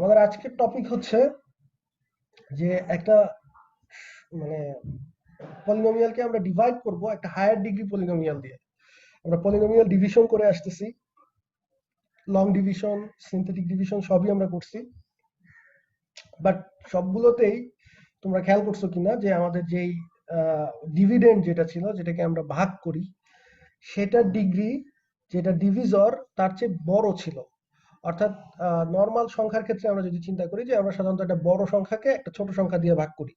আমাদের আজকের টপিক হচ্ছে যে একটা মানে পলিনোমিয়ালকে আমরা ডিভাইড করব একটা হায়ার ডিগ্রি পলিনোমিয়াল দিয়ে। আমরা পলিনোমিয়াল ডিভিশন করে আসতেছি, লং ডিভিশন, সিনথেটিক ডিভিশন সবই আমরা করছি। বাট সবগুলোতেই তোমরা খেয়াল করছো কিনা যে আমাদের যেই ডিভিডেন্ড যেটা ছিল, যেটাকে আমরা ভাগ করি, সেটার ডিগ্রি যেটা ডিভিজর তার চেয়ে বড় ছিল। অর্থাৎ নর্মাল সংখ্যার ক্ষেত্রে আমরা যদি চিন্তা করি যে আমরা সাধারণত একটা বড় সংখ্যাকে একটা ছোট সংখ্যা দিয়ে ভাগ করি,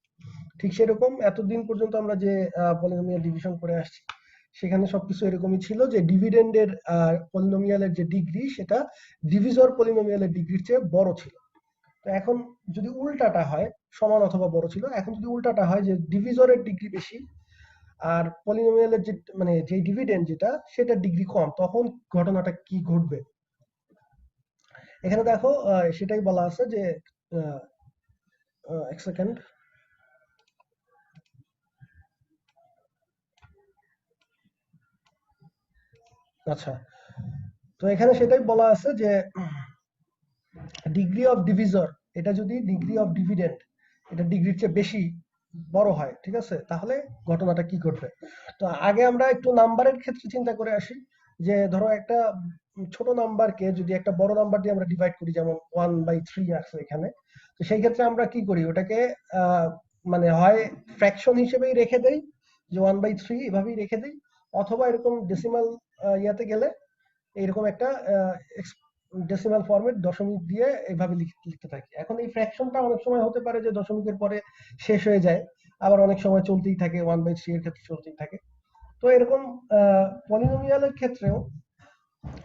ঠিক সেরকম এতদিন পর্যন্ত আমরা যে পলিনোমিয়াল ডিভিশন করে আসছি সেখানে সবকিছু এরকমই ছিল যে ডিভিডেন্ডের পলিনোমিয়ালের যে ডিগ্রি সেটা ডিভিজর পলিনোমিয়ালের ডিগ্রির চেয়ে বড় ছিল। তো এখন যদি উল্টাটা হয়, সমান অথবা বড় ছিল, এখন যদি উল্টাটা হয় যে ডিভিজরের ডিগ্রি বেশি আর পলিনোমিয়ালের যে মানে যে ডিভিডেন্ড যেটা সেটার ডিগ্রি কম, তখন ঘটনাটা কি ঘটবে? এখানে দেখো সেটাই বলা আছে যে এক সেকেন্ড। আচ্ছা, তো এখানে সেটাই বলা আছে যে ডিগ্রি অফ ডিভিজর এটা যদি ডিগ্রি অফ ডিভিডেন্ড এটা ডিগ্রির চেয়ে বেশি বড় হয়, ঠিক আছে, তাহলে ঘটনাটা কি ঘটবে? তো আগে আমরা একটু নাম্বারের ক্ষেত্রে চিন্তা করে আসি। যে ধরো একটা ছোট নাম্বারকে যদি একটা বড় নাম্বার দিয়ে আমরা ডিভাইড করি, যেমন 1/3 আছে এখানে, তো সেই ক্ষেত্রে আমরা কি করি, ওটাকে মানে হয় ফ্র্যাকশন হিসেবেই রেখে দেই, যে 1/3 এভাবেই রেখে দেই, অথবা এরকম ডেসিমাল ইয়াতে গেলে এইরকম একটা ডেসিমাল ফরম্যাট দশমিক দিয়ে এইভাবে লিখতে থাকি। এখন এই ফ্র্যাকশনটা অনেক সময় হতে পারে যে দশমিকের পরে শেষ হয়ে যায়, আবার অনেক সময় চলতেই থাকে, 1/3 এর ক্ষেত্রে চলতেই থাকে। তো এরকম পলিনোমিয়ালের ক্ষেত্রেও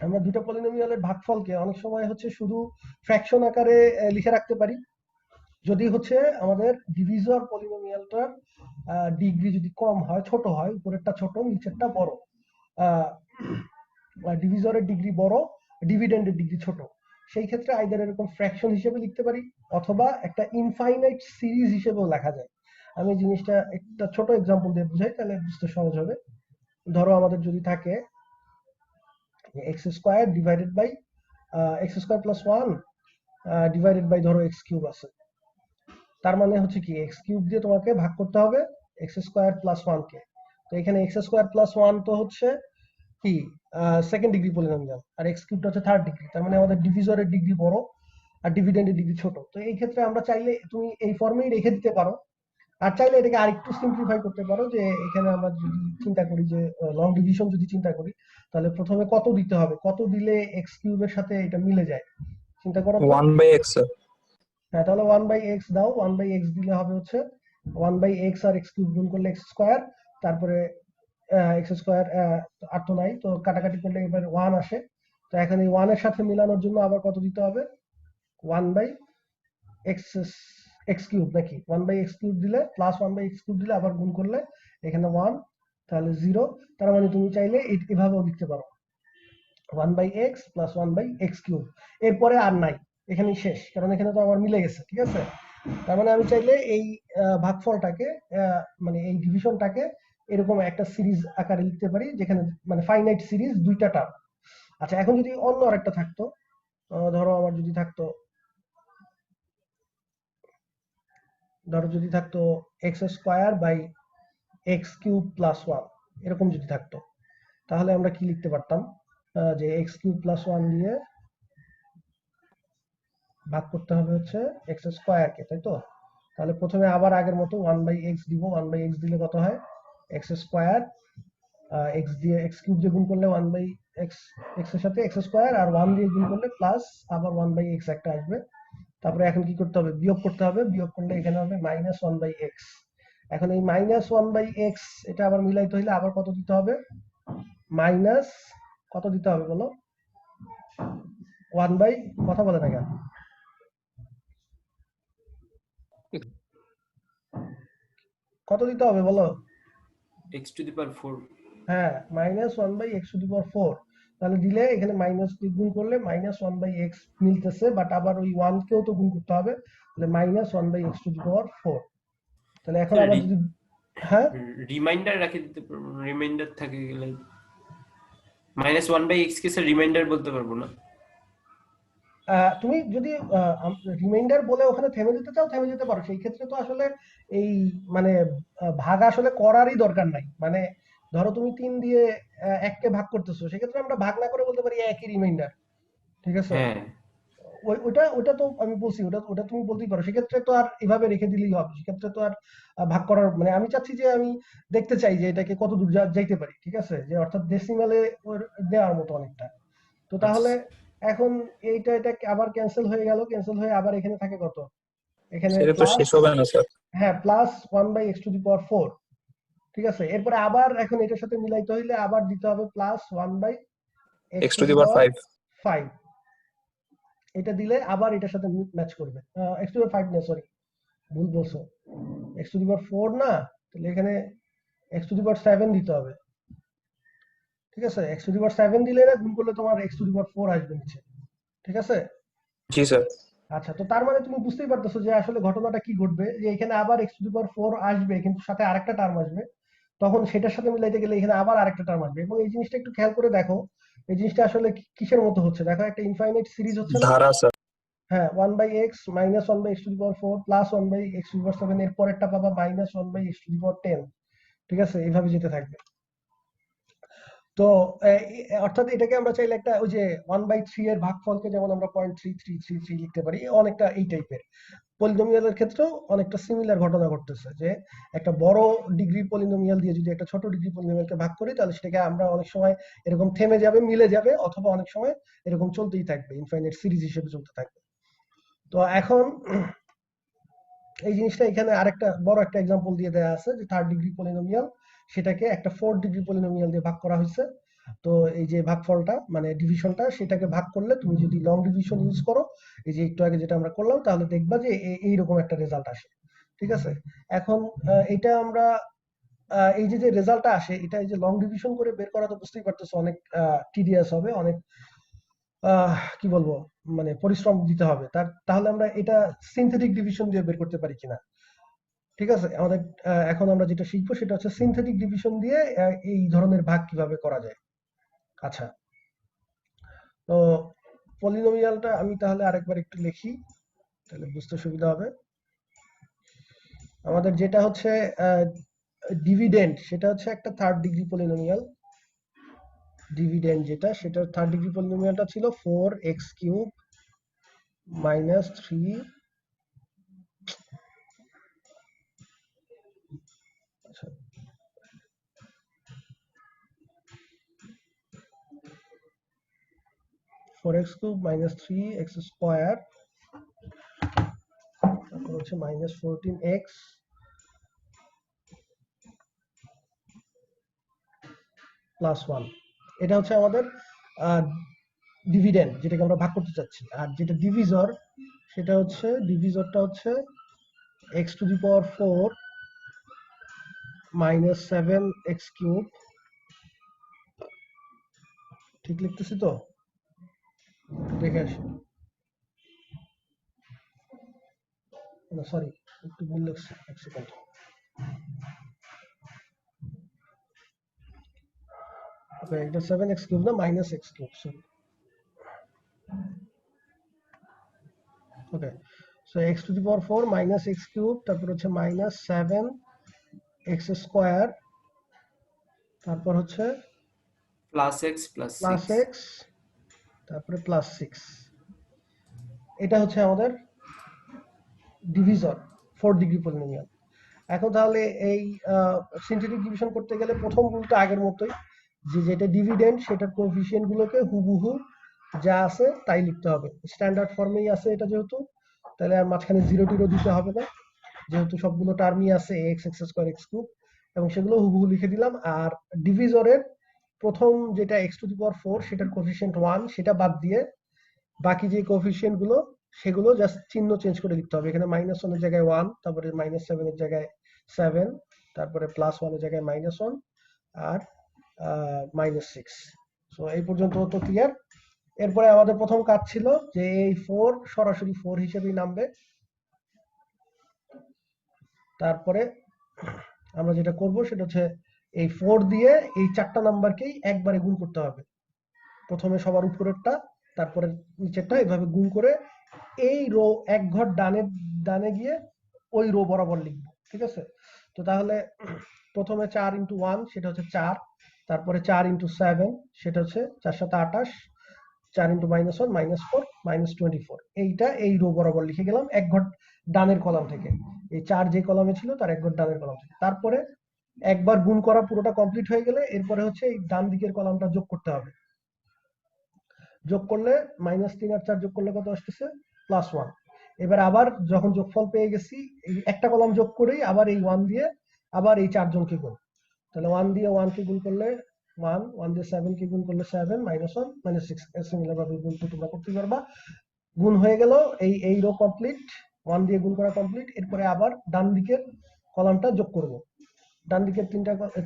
আমরা দুটো পলিনোমিয়ালের ভাগফলকে অনেক সময় হচ্ছে শুধু ফ্র্যাকশন আকারে লিখে রাখতে পারি, যদি হচ্ছে আমাদের ডিভিজর পলিনোমিয়ালটার ডিগ্রি যদি কম হয়, ছোট হয়, উপরেরটা ছোট নিচেরটা বড়, ডিভিজরের ডিগ্রি বড়, ডিভিডেন্ডের ডিগ্রি ছোট, সেই ক্ষেত্রে আইদার এরকম ফ্র্যাকশন হিসেবে লিখতে পারি অথবা একটা ইনফাইনাইট সিরিজ হিসেবেও লেখা যায়। আমি জিনিসটা একটা ছোট এক্সাম্পল দিয়ে বুঝাই, তাহলে বুঝতে সহজ হবে। ধরো আমাদের যদি থাকে x square divided by x square plus 1 divided by ধরো এক্স কিউব আছে, তার মানে হচ্ছে কি এক্স কিউব দিয়ে তোমাকে ভাগ করতে হবে এক্স স্কোয়ার প্লাস 1 কে। তো এখানে এক্স স্কোয়ার প্লাস 1 তো হচ্ছে কি সেকেন্ড ডিগ্রি পলিনোমিয়াল, আর এক্স কিউবটা হচ্ছে থার্ড ডিগ্রি, তার মানে আমাদের ডিভিজরের ডিগ্রি বড় আর ডিভিডেন্ডের ডিগ্রি ছোট। তো এই ক্ষেত্রে আমরা চাইলে তুমি এই ফর্মেই রেখে দিতে পারো, আর চাইলে এটাকে আরেকটু সিম্পলিফাই করতে পারো, যে এখানে আমরা যদি চিন্তা করি যে লং ডিভিশন যদি চিন্তা করি, তাহলে প্রথমে কত দিতে হবে, কত দিলে এক্স কিউবের সাথে এটা মিলে যায়, চিন্তা করো তো। 1/x হ্যাঁ, তাহলে 1/x দাও, 1/x দিলে হবে হচ্ছে 1/x আর এক্স কিউব গুণ করলে এক্স স্কোয়ার, তারপরে এক্স স্কোয়ার আর তো নাই, তো কাটাকাটি করলে এবার 1 আসে। তো এখন এই 1 এর সাথে মিলানোর জন্য আবার কত দিতে হবে, 1/x এক্স কিউব, নাকি 1/x কিউব দিলে প্লাস 1/x কিউব দিলে আবার গুণ করলে এখানে 1, তাহলে 0। তার মানে তুমি চাইলে এভাবেও লিখতে পারো 1/x প্লাস 1/x কিউব, এরপরে আর নাই, এখানেই শেষ, কারণ এখানে তো আমার মিলে গেছে, ঠিক আছে। তার মানে আমি চাইলে এই ভাগফলটাকে মানে এই ডিভিশনটাকে এরকম একটা সিরিজ আকারে লিখতে পারি, যেখানে মানে ফাইনাইট সিরিজ দুইটা টার্ম। আচ্ছা, এখন যদি অন্য আরেকটা থাকতো, ধরো আমার যদি থাকতো, x square by x cube plus 1, এরকম যদি থাকতো, তাহলে আমরা কি লিখতে পারতাম, যে এক্স কিউব প্লাস 1 দিয়ে ভাগ করতে হবে হচ্ছে এক্স স্কোয়ারকে, তাই তো। তাহলে প্রথমে আবার আগের মতো 1/x দিব, 1/x দিলে কত হয়, এক্স স্কোয়ার, এক্স দিয়ে এক্স কিউব দিয়ে গুণ করলে 1/x, এক্স এর সাথে এক্স স্কোয়ার আর 1 দিয়ে গুণ করলে প্লাস আবার 1/x একটা আসবে। তারপরে এখন কি করতে হবে, বিয়োগ করতে হবে, বিয়োগ করলে এখানে হবে -1/x। এখন এই -1/x এটা আবার মিলাইতে হইলে আবার কত দিতে হবে, মাইনাস কত দিতে হবে বলো, 1 বাই, কথা বলে না কেন, কত দিতে হবে বলো, x to the power 4 হ্যাঁ, -1/x⁴। তাহলে দিলে এখানে মাইনাস গুণ করলে -1/x মিলতেছে, বাট আবার ওই 1 কেও তো গুণ করতে হবে, তাহলে -1/x⁴। তাহলে এখন আবার যদি, হ্যাঁ, রিমাইন্ডার রাখে দিতে পারবো, রিমাইন্ডার থাকে গেলে -1/x কে স্যার রিমাইন্ডার বলতে পারবো না। তুমি যদি রিমাইন্ডার বলে ওখানে থেমে যেতে চাও থেমে যেতে পারো, সেই ক্ষেত্রে তো আসলে এই মানে ভাগ আসলে করারই দরকার নাই। মানে ধরো তুমি 3 দিয়ে 1 কে ভাগ করতেছো, সেক্ষেত্রে আমরা ভাগ না করে বলতে পারি একই রিমাইন্ডার। ঠিক আছে? হ্যাঁ, ওইটা তো আমি বলছি, ওটা ওটা তুমি বলতেই পারো। সেক্ষেত্রে তো আর এভাবে রেখে দিলেই হবে, সেক্ষেত্রে তো আর ভাগ করার মানে আমি চাচ্ছি যে আমি দেখতে চাই যে এটাকে কত দূর যাইতে পারি। ঠিক আছে, যে অর্থাৎ ডেসিমালে দেওয়ার মতো অনেকটা। তো আচ্ছা। তাহলে এখন এটা আবার ক্যান্সেল হয়ে গেল, ক্যান্সেল হয়ে আবার এখানে থাকে কত, এখানে সেটা তো প্লাস, শেষ হবে না স্যার। হ্যাঁ প্লাস 1/x⁴। ঠিক আছে, এরপরে আবার এখন এটার সাথে মিলাইতে হইলে আবার দিতে হবে প্লাস 1/x⁵। x⁵। এটা দিলে আবার এটার সাথে ম্যাচ করবে। x⁵ না, সরি ভুল বলছো, x⁴ না, তাহলে এখানে x⁴ দিতে হবে। ঠিক আছে, x⁴ দিলে না গুণ করলে তোমার x⁴ আসবে নিচে। ঠিক আছে। জি স্যার। আচ্ছা, তো তার মানে তুমি বুঝতেই পারতেছো যে আসলে ঘটনাটা কি ঘটবে, যে এখানে আবার x⁴ আসবে কিন্তু সাথে আরেকটা টার্ম আসবে, তখন সেটার সাথে মিলাইতে গেলে এখানে আবার আরেকটা টার্ম আসবে। এবং এই জিনিসটা একটু খেয়াল করে দেখো, এই জিনিসটা আসলে কিসের মতো হচ্ছে দেখো, একটা ইনফাইনাইট সিরিজ হচ্ছে না। ধারা স্যার। হ্যাঁ, 1/x minus 1/x⁴ plus 1/x⁴ এর পরেরটা পাবা মাইনাস 1/x⁻10। ঠিক আছে, এইভাবে যেতে থাকবে। তো অর্থাৎ এটাকে আমরা চাইলে একটা ওই যে 1/3 এর ভাগফলকে যেমন আমরা 0.3333 লিখতে পারি, অনেকটা এই টাইপের। পলিনোমিয়ালের ক্ষেত্রেও অনেকটা সিমিলার ঘটনা ঘটতেছে, যে একটা বড় ডিগ্রি পলিনোমিয়াল দিয়ে যদি একটা ছোট ডিগ্রি পলিনোমিয়ালকে ভাগ করি, তাহলে সেটাকে আমরা অনেক সময় এরকম থেমে যাবে, মিলে যাবে, অথবা অনেক সময় এরকম চলতেই থাকবে, ইনফাইনাইট সিরিজ হিসেবে চলতে থাকবে। তো এখন এই জিনিসটা এখানে আরেকটা বড় একটা এক্সাম্পল দিয়ে দেয়া আছে, যে থার্ড ডিগ্রি পলিনোমিয়াল সেটাকে একটা ফোর্থ ডিগ্রি পলিনোমিয়াল দিয়ে ভাগ করা হয়েছে। তো এই যে ভাগফলটা মানে ডিভিশনটা, সেটাকে ভাগ করলে তুমি যদি লং ডিভিশন ইউজ করো, এই যে একটু আগে যেটা আমরা করলাম, তাহলে দেখবা যে এইরকম একটা রেজাল্ট আসে। ঠিক আছে। এখন এটা আমরা এই যে যে রেজাল্টটা আসে, এটা এই যে লং ডিভিশন করে বের করা, তো বুঝতেই পারতেছো অনেক টিডিয়াস হবে, অনেক কি বলবো, মানে পরিশ্রম দিতে হবে। তাহলে আমরা এটা সিনথেটিক ডিভিশন দিয়ে বের করতে পারি কিনা। ঠিক আছে, আমাদের এখন আমরা যেটা শিখবো সেটা হচ্ছে সিনথেটিক ডিভিশন দিয়ে এই ধরনের ভাগ কিভাবে করা যায়। আচ্ছা, তো পলিনোমিয়ালটা আমি তাহলে আরেকবার একটু লিখি, তাহলে বুঝতে সুবিধা হবে। আমাদের যেটা হচ্ছে ডিভিডেন্ড, সেটা হচ্ছে একটা থার্ড ডিগ্রি পলিনোমিয়াল। ডিভিডেন্ড যেটা, সেটা থার্ড ডিগ্রি পলিনোমিয়ালটা ছিল 4x³ মাইনাস 3, আচ্ছা 4x³ মাইনাস 3x², তারপর হচ্ছে মাইনাস 14x প্লাস 1। এটা হচ্ছে আমাদের ডিভিডেন্ড, যেটাকে আমরা ভাগ করতে চাচ্ছি। আর যেটা ডিভিজর, সেটা হচ্ছে ডিভিজরটা হচ্ছে x⁴ মাইনাস 7x³। ঠিক লিখতেছি তো? দেখে আসি, না সরি, একটু ভুল লিখছি, এক সেকেন্ড। ওকে, এটা 7x³ না, মাইনাস x³, সরি। ওকে, সো x⁴ মাইনাস x³, তারপর হচ্ছে মাইনাস 7x², তারপর হচ্ছে plus x plus plus 6। x, তারপরে প্লাস 6। এটা হচ্ছে আমাদের ডিভিজর, 4 ডিগ্রি পলিনোমিয়াল। এখন তাহলে এই সিনথেটিক ডিভিশন করতে গেলে প্রথম রুলটা আগের মতোই, যে যেটা ডিভিডেন্ড সেটার কোএফিসিয়েন্ট গুলোকে হুবহু যা আছে তাই লিখতে হবে। স্ট্যান্ডার্ড ফর্মেই আছে এটা যেহেতু, তাহলে আর মাঝখানে জিরো টিরো দিতে হবে না, যেহেতু সবগুলো টার্মই আছে x² x³ এবং সেগুলো হুবহু লিখে দিলাম। আর ডিভিজরের প্রথম যেটা x⁴ সেটার কোএফিসিয়েন্ট 1, সেটা বাদ দিয়ে বাকি যে কোএফিসিয়েন্ট গুলো সেগুলো জাস্ট চিহ্ন চেঞ্জ করে লিখতে হবে। এখানে -1 এর জায়গায় 1, তারপরে -7 এর জায়গায় 7, তারপরে +1 এর জায়গায় -1 আর -6। সো এই পর্যন্ত তো ক্লিয়ার। এরপরে আমাদের প্রথম কাজ ছিল যে এই 4 সরাসরি 4 হিসেবেই নামবে। তারপরে আমরা যেটা করব সেটা হচ্ছে এই 4 দিয়ে এই 4টা নাম্বারকেই একবারে গুণ করতে হবে। প্রথমে সবার উপরেরটা তারপরে নিচেরটা এভাবে গুণ করে এই রো এক ঘর ডানে গিয়ে ওই রো বরাবর লিখবো, ঠিক আছে? তো তাহলে প্রথমে 4 × 1 সেটা হচ্ছে 4, তারপরে 4 × 7 সেটা হচ্ছে 4 × 7 = 28, 4 × -1 -4 -24, এইটা এই রো বরাবর লিখে গেলাম এক ঘর ডানের কলাম থেকে। এই 4 যে কলামে ছিল তার এক ঘর ডানের কলাম থেকে। তারপরে একবার গুণ করা পুরোটা কমপ্লিট হয়ে গেলে এরপরে হচ্ছে এই ডান দিকের কলামটা যোগ করতে হবে। যোগ করলে -3 আর 4 যোগ করলে কত আসতেছে? +1। এবার আবার যখন যোগফল পেয়ে গেছি, এই একটা কলাম যোগ করেই আবার এই 1 দিয়ে আবার এই 4 জনকে গুণ। তাহলে 1 দিয়ে 1 কে গুণ করলে 1, 1 দিয়ে 7 কে গুণ করলে 7, -1 -6, সিমিলার ভাবে গুণটা তোমরা করতে পারবা। গুণ হয়ে গেল, এই রো কমপ্লিট, 1 দিয়ে গুণ করা কমপ্লিট। এরপরে আবার ডান দিকের কলামটা যোগ করব। ডান দিকের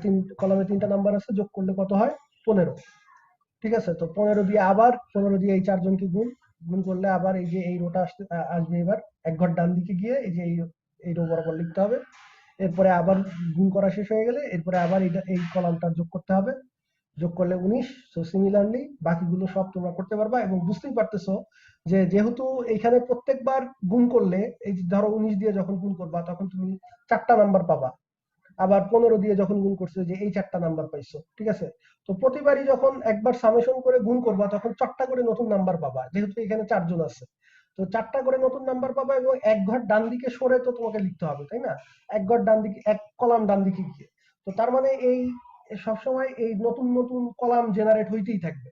তিন কলামে 3টা নাম্বার আছে, যোগ করলে কত হয়? 15। ঠিক আছে, তো 15 দিয়ে আবার 15 দিয়ে এই 4 জনকে গুণ করলে আবার এই যে এই রোটা আসবে। এবার এক ঘর ডান দিকে গিয়ে এই যে এই রো বরাবর লিখতে হবে। এরপরে আবার গুণ করা শেষ হয়ে গেলে এরপরে আবার এই কলামটা যোগ করতে হবে, যোগ করলে 19। সো সিমিলারলি বাকিগুলো সব তোমরা করতে পারবা। এবং বুঝতেই পারতেছো যে যেহেতু এইখানে প্রত্যেকবার গুণ করলে, এই যে ধরো 19 দিয়ে যখন গুণ করবা তখন তুমি 4টা নাম্বার পাবা, আবার 15 দিয়ে যখন গুণ করছো যে এই 4টা নাম্বার পাইছো, ঠিক আছে? তো প্রতিবারই যখন একবার সামেশন করে গুণ করবা তখন 4টা করে নতুন নাম্বার পাবা, যেহেতু এখানে 4 জন আছে। তো 4টা করে নতুন নাম্বার পাবা এবং এক ঘর ডান দিকে সরে তো তোমাকে লিখতে হবে, তাই না? এক ঘর ডান দিকে, এক কলাম ডান দিকে গিয়ে। তো তার মানে এই সবসময় এই নতুন নতুন কলাম জেনারেট হইতেই থাকবে।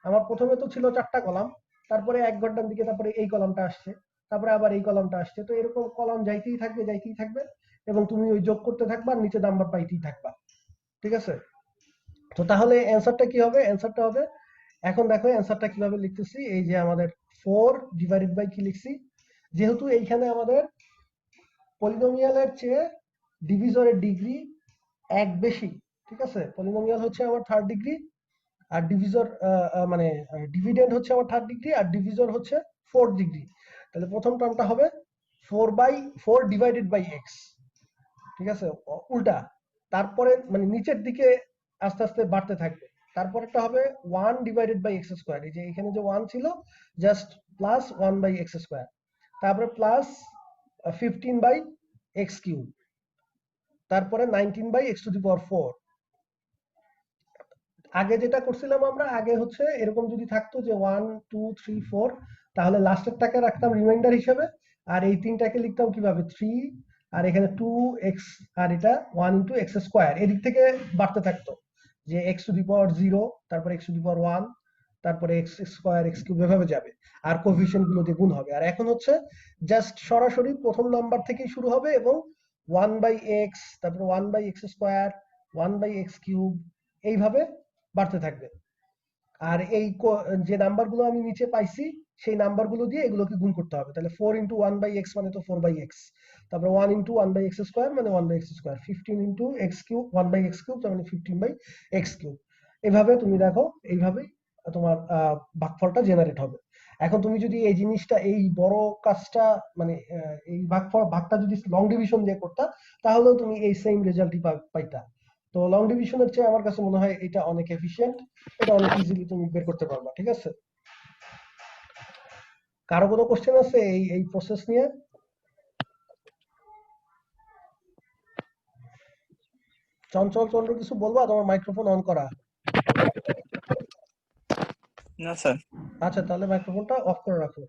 আমার প্রথমে তো ছিল 4টা কলাম, তারপরে এক ঘর ডান দিকে, তারপরে এই কলামটা আসছে, তারপরে আবার এই কলামটা আসছে। তো এরকম কলাম যাইতেই থাকবে এবং তুমি ওই যোগ করতে থাকবা, নিচে নাম্বার পাইতেই থাকবা, ঠিক আছে? তো তাহলে অ্যান্সারটা কি হবে? অ্যান্সারটা হবে, এখন দেখো অ্যান্সারটা কিভাবে লিখতেছি। এই যে আমাদের 4 ডিভাইডেড বাই কি লিখছি, যেহেতু এইখানে আমাদের পলিনোমিয়ালের চেয়ে ডিভিজরের ডিগ্রি 1 বেশি, ঠিক আছে? পলিনোমিয়াল হচ্ছে আমার 3rd ডিগ্রি, আর ডিভিজর মানে ডিভিডেন্ড হচ্ছে আমার 3rd ডিগ্রি, আর ডিভিজর হচ্ছে 4th ডিগ্রি। তাহলে প্রথম টার্মটা হবে 4 ডিভাইডেড বাই এক্স, ঠিক আছে? উল্টা, তারপরে মানে নিচের দিকে আস্তে আস্তে বাড়তে থাকবে। তারপরেরটা হবে 1 ডিভাইডেড বাই এক্স স্কোয়ার, এই যে এখানে যে 1 ছিল জাস্ট +1/x², তারপরে +15/x³, তারপরে 19/x⁴। আগে যেটা করছিলাম আমরা, আগে হচ্ছে এরকম যদি থাকতো যে 1 2 3 4, তাহলে লাস্টেরটাকে রাখতাম রিমাইন্ডার হিসেবে, আর এই তিনটাকে লিখতাম কিভাবে 3, আর এখানে 2x, আর এটা 1 × x²। এদিক থেকে বাড়তে থাকতো যে x⁴, তারপরে x⁴1, তারপরে x², x³ এভাবে যাবে, আর কোএফিসিয়েন্ট গুলো দিয়ে গুণ হবে। আর এখন হচ্ছে জাস্ট সরাসরি প্রথম নাম্বার থেকেই শুরু হবে এবং 1/x, তারপরে 1/x², 1/x³ এইভাবে বাড়তে থাকবে। আর এই যে নাম্বারগুলো আমি নিচে পাইছি সেই নাম্বারগুলো দিয়ে এগুলোকে গুণ করতে হবে। তাহলে 4 × 1/x মানে তো 4/x, তারপরে 1 × 1/x² মানে 1/x², 15 × x³ 1/x³ তার মানে 15/x³। এভাবে তুমি দেখো, এইভাবেই তোমার ভাগফলটা জেনারেট হবে। এখন তুমি যদি এই জিনিসটা, এই বড় কাজটা, মানে এই ভাগটা যদি লং ডিভিশন দিয়ে করতা, তাহলেও তুমি এই সেম রেজাল্টই পাইতা। তো লং ডিভিশনের চেয়ে আমার কাছে মনে হয় এটা অনেক এফিশিয়েন্ট, এটা অনেক ইজিলি তুমি বের করতে পারবা, ঠিক আছে? কারো কোনো কোশ্চেন আছে এই প্রসেস নিয়ে? চঞ্চল চন্দ্র কিছু বলবা? তোমার মাইক্রোফোন অন করা। না স্যার। আচ্ছা, তাহলে মাইক্রোফোনটা অফ করে রাখো।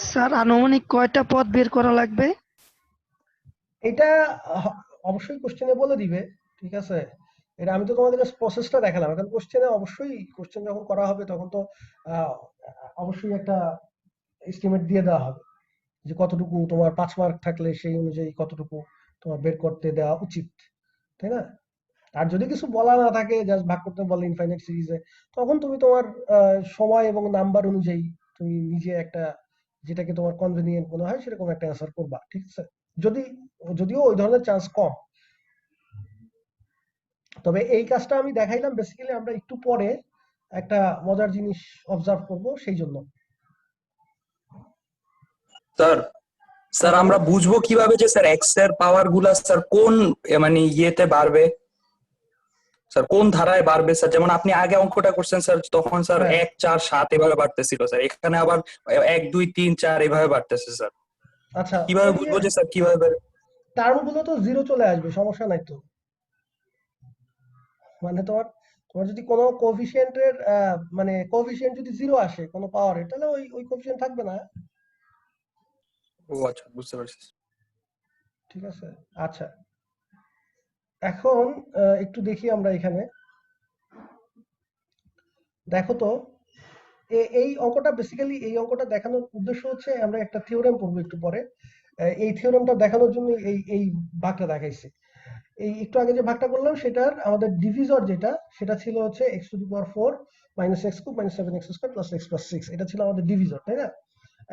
স্যার আনুমানিক কয়টা পদ বের করা লাগবে? এটা অবশ্যই কোশ্চেনে বলে দিবে, ঠিক আছে? এটা আমি তো তোমাদেরকে প্রসেসটা দেখালাম, এখন কোশ্চেনে অবশ্যই, কোশ্চেন যখন করা হবে তখন তো আহ, অবশ্যই একটা এস্টিমেট দিয়ে দেওয়া হবে যে কতটুকু তোমার 5 মার্ক থাকলে সেই অনুযায়ী কতটুকু তোমার বের করতে দেওয়া উচিত, তাই না? আর যদি কিছু বলা না থাকে, জাস্ট ভাগ করতে বলে ইনফাইনাইট সিরিজে, তখন তুমি তোমার সময় এবং নাম্বার অনুযায়ী তুমি নিজে একটা, যেটাকে তোমার কনভেনিয়েন্ট মনে হয় সেরকম একটা অ্যান্সার করবা, ঠিক আছে? যদিও ওই ধরনের চান্স কম। তবে এই কাজটা আমি দেখাইলাম বেসিক্যালি আমরা একটু পরে একটা মজার জিনিস অবজার্ভ করব, সেই জন্য। স্যার স্যার আমরা বুঝবো কিভাবে যে স্যার এক্স এর পাওয়ার গুলা স্যার কোন মানে ইয়েতে বাড়বে? স্যার কোন ধারায় বাড়বে স্যার? যেমন আপনি আগে অঙ্কটা করছেন স্যার, তখন স্যার হ্যাঁ 1 4 7 এভাবে বাড়তেছিল স্যার, এখানে আবার 1 2 3 4 এভাবে বাড়তেছে স্যার। আচ্ছা, কিভাবে ওই যে বুঝবো যে স্যার কিভাবে টার্ম গুলো তো জিরো চলে আসবে, সমস্যা নাই তো। মানে তোমার তোমার যদি কোনো কোএফিসিয়েন্টের মানে কোএফিসিয়েন্ট যদি জিরো আসে কোনো পাওয়ারে, তাহলে ওই ওই কোএফিসিয়েন্ট থাকবে না। ও আচ্ছা, বুঝতে পারছি। ঠিক আছে। আচ্ছা, এখন একটু দেখি আমরা এখানে, দেখো তো এই অঙ্কটা বেসিক্যালি, এই অঙ্কটা দেখানোর উদ্দেশ্য হচ্ছে আমরা একটা থিওরেম পড়বো একটু পরে। এই থিওরেমটা দেখানোর জন্য এই ভাগটা দেখাইছি। এই একটু আগে যে ভাগটা করলাম সেটার আমাদের ডিভিজর যেটা, সেটা ছিল হচ্ছে x to the power 4 minus x cube minus 7x square plus x plus 6, এটা ছিল আমাদের ডিভিজর, তাই না?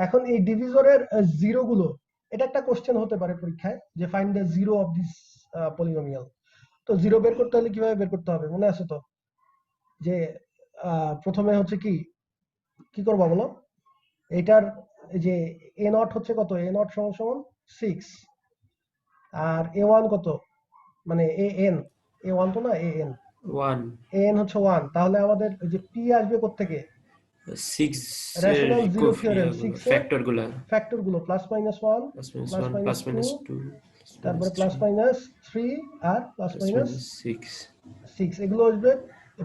এখন এই ডিভিজরের জিরো গুলো, এটা একটা কোশ্চেন হতে পারে পরীক্ষায়, যে find the zero of this polynomial. তো জিরো বের করতে হলে কিভাবে বের করতে হবে মনে আছে তো? যে প্রথমে হচ্ছে কি কি করবা বলো? এটার যে এ নট হচ্ছে কত, এ নট সমান সমান 6, আর এ ওয়ান কত, মানে এ এন, এ ওয়ান তো না, এ এন, 1 এ এন হচ্ছে 1, তাহলে আমাদের ওই যে পি আসবে কোত্থেকে? 6 এর রেশনাল জিরো থিওরেম, 6 এর ফ্যাক্টর গুলা ফ্যাক্টর গুলো plus minus 1, plus minus plus 1 minus plus 2, minus 2 তারপরে প্লাস প্লাস মাইনাস 3, আর প্লাস প্লাস মাইনাস মাইনাস 6 6, এগুলো আসবে।